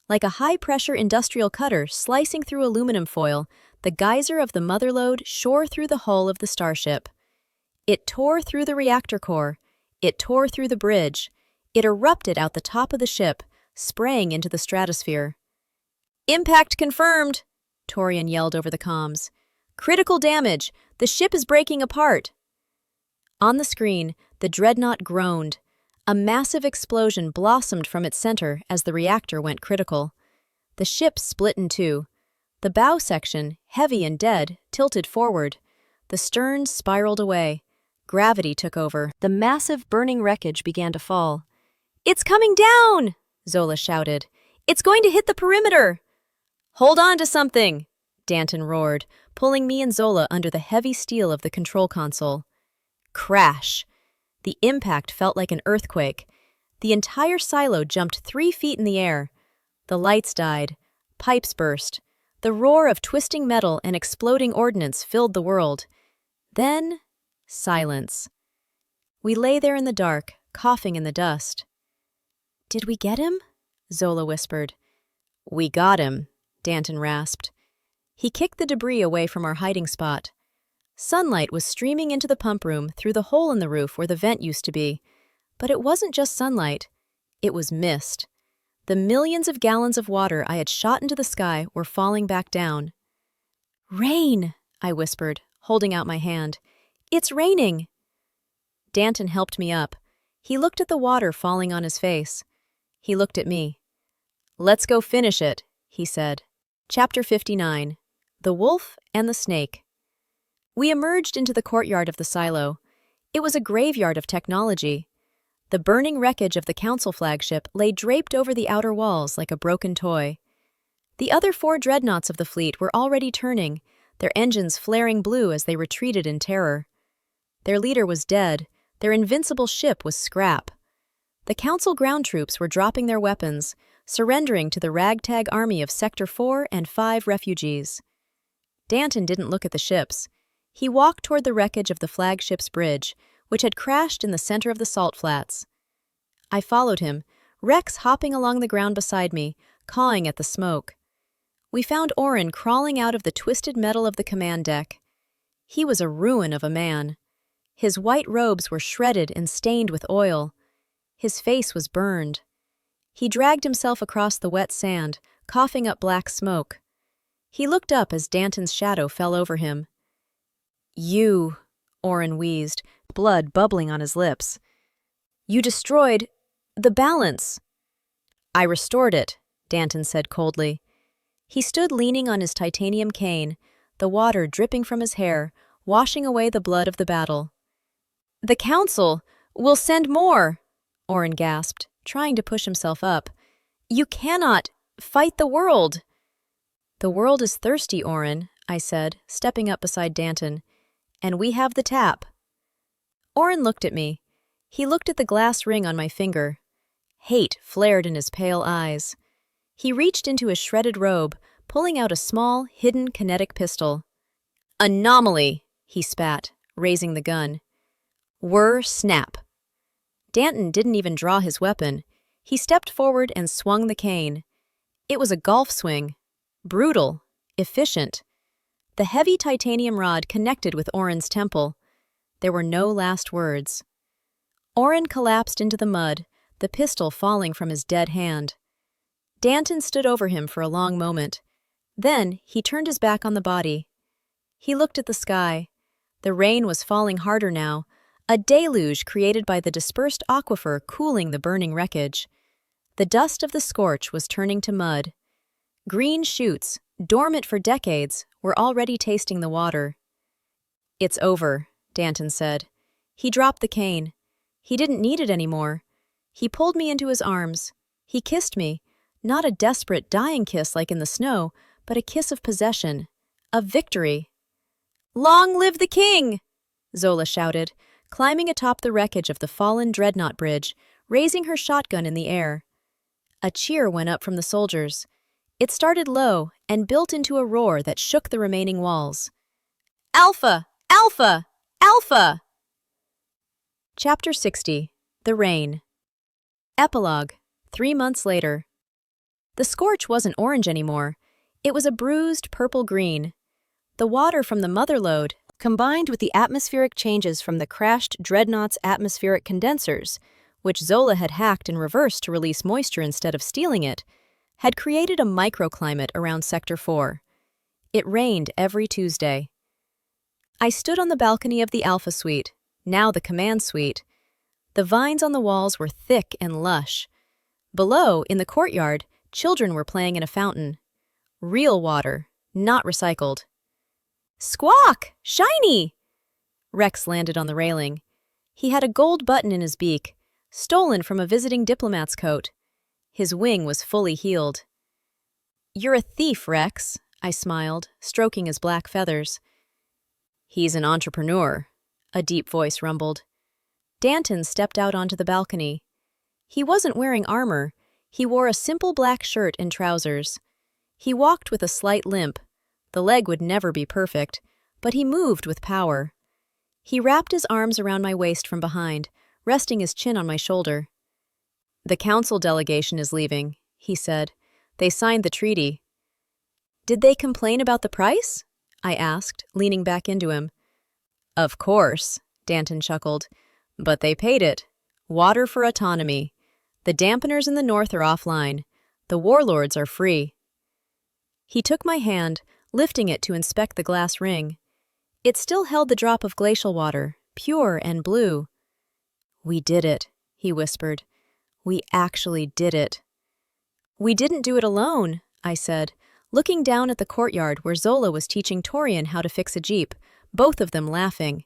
Like a high-pressure industrial cutter slicing through aluminum foil, the geyser of the motherlode shore through the hull of the starship. It tore through the reactor core. It tore through the bridge. It erupted out the top of the ship, spraying into the stratosphere. "Impact confirmed!" Torian yelled over the comms. "Critical damage! The ship is breaking apart!" On the screen, the dreadnought groaned. A massive explosion blossomed from its center as the reactor went critical. The ship split in two. The bow section, heavy and dead, tilted forward. The stern spiraled away. Gravity took over. The massive burning wreckage began to fall. "It's coming down!" Zola shouted. "It's going to hit the perimeter!" "Hold on to something!" Danton roared, pulling me and Zola under the heavy steel of the control console. Crash! The impact felt like an earthquake. The entire silo jumped 3 feet in the air. The lights died. Pipes burst. The roar of twisting metal and exploding ordnance filled the world. Then, silence. We lay there in the dark, coughing in the dust. "Did we get him?" Zola whispered. "We got him," Danton rasped. He kicked the debris away from our hiding spot. Sunlight was streaming into the pump room through the hole in the roof where the vent used to be. But it wasn't just sunlight. It was mist. The millions of gallons of water I had shot into the sky were falling back down. "Rain," I whispered, holding out my hand. "It's raining." Danton helped me up. He looked at the water falling on his face. He looked at me. "Let's go finish it," he said. Chapter 59. The Wolf and the Snake. We emerged into the courtyard of the silo. It was a graveyard of technology. The burning wreckage of the council flagship lay draped over the outer walls like a broken toy. The other 4 dreadnoughts of the fleet were already turning, their engines flaring blue as they retreated in terror. Their leader was dead, their invincible ship was scrap. The council ground troops were dropping their weapons, surrendering to the ragtag army of Sector 4 and 5 refugees. Danton didn't look at the ships. He walked toward the wreckage of the flagship's bridge, which had crashed in the center of the salt flats. I followed him, Rex hopping along the ground beside me, cawing at the smoke. We found Orin crawling out of the twisted metal of the command deck. He was a ruin of a man. His white robes were shredded and stained with oil. His face was burned. He dragged himself across the wet sand, coughing up black smoke. He looked up as Danton's shadow fell over him. "You," Orin wheezed, blood bubbling on his lips. "You destroyed the balance." "I restored it," Danton said coldly. He stood leaning on his titanium cane, the water dripping from his hair, washing away the blood of the battle. "The Council will send more," Orin gasped, trying to push himself up. "You cannot fight the world." "The world is thirsty, Orin," I said, stepping up beside Danton. "And we have the tap." Orin looked at me. He looked at the glass ring on my finger. Hate flared in his pale eyes. He reached into his shredded robe, pulling out a small, hidden kinetic pistol. "Anomaly," he spat, raising the gun. "Whir, snap." Danton didn't even draw his weapon. He stepped forward and swung the cane. It was a golf swing. Brutal. Efficient. The heavy titanium rod connected with Orin's temple. There were no last words. Orin collapsed into the mud, the pistol falling from his dead hand. Danton stood over him for a long moment. Then he turned his back on the body. He looked at the sky. The rain was falling harder now, a deluge created by the dispersed aquifer cooling the burning wreckage. The dust of the scorch was turning to mud. Green shoots, dormant for decades, were already tasting the water. "It's over," Danton said. He dropped the cane. He didn't need it anymore. He pulled me into his arms. He kissed me, not a desperate, dying kiss like in the snow, but a kiss of possession, of victory. "Long live the king!" Zola shouted, climbing atop the wreckage of the fallen dreadnought bridge, raising her shotgun in the air. A cheer went up from the soldiers. It started low and built into a roar that shook the remaining walls. "Alpha! Alpha! Alpha!" Chapter 60. The Rain. Epilogue. 3 months later. The scorch wasn't orange anymore. It was a bruised purple-green. The water from the mother lode, combined with the atmospheric changes from the crashed dreadnought's atmospheric condensers, which Zola had hacked in reverse to release moisture instead of stealing it, had created a microclimate around Sector 4. It rained every Tuesday. I stood on the balcony of the Alpha Suite, now the Command Suite. The vines on the walls were thick and lush. Below, in the courtyard, children were playing in a fountain. Real water, not recycled. "Squawk! Shiny!" Rex landed on the railing. He had a gold button in his beak, stolen from a visiting diplomat's coat. His wing was fully healed. "You're a thief, Rex," I smiled, stroking his black feathers. "He's an entrepreneur," a deep voice rumbled. Danton stepped out onto the balcony. He wasn't wearing armor. He wore a simple black shirt and trousers. He walked with a slight limp. The leg would never be perfect, but he moved with power. He wrapped his arms around my waist from behind, resting his chin on my shoulder. "The council delegation is leaving," he said. "They signed the treaty." "Did they complain about the price?" I asked, leaning back into him. "Of course," Danton chuckled. "But they paid it. Water for autonomy. The dampeners in the north are offline. The warlords are free." He took my hand, lifting it to inspect the glass ring. It still held the drop of glacial water, pure and blue. "We did it," he whispered. "We actually did it." "We didn't do it alone," I said, looking down at the courtyard where Zola was teaching Torian how to fix a jeep, both of them laughing.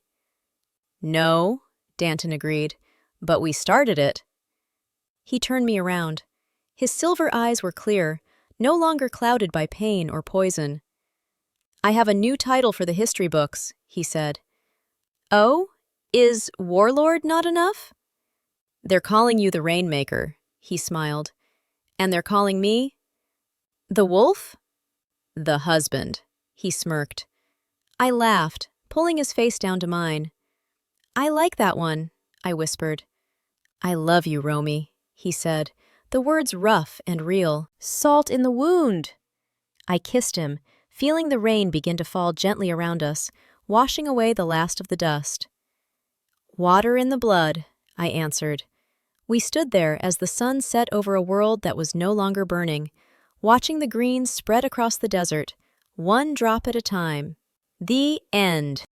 "No," Danton agreed, "but we started it." He turned me around. His silver eyes were clear, no longer clouded by pain or poison. "I have a new title for the history books," he said. "Oh? Is Warlord not enough?" "They're calling you the Rainmaker," he smiled. "And they're calling me?" "The Wolf?" "The husband," he smirked. I laughed, pulling his face down to mine. "I like that one," I whispered. "I love you, Romy," he said, the words rough and real. "Salt in the wound." I kissed him, feeling the rain begin to fall gently around us, washing away the last of the dust. "Water in the blood," I answered. We stood there as the sun set over a world that was no longer burning, watching the greens spread across the desert, one drop at a time. The end.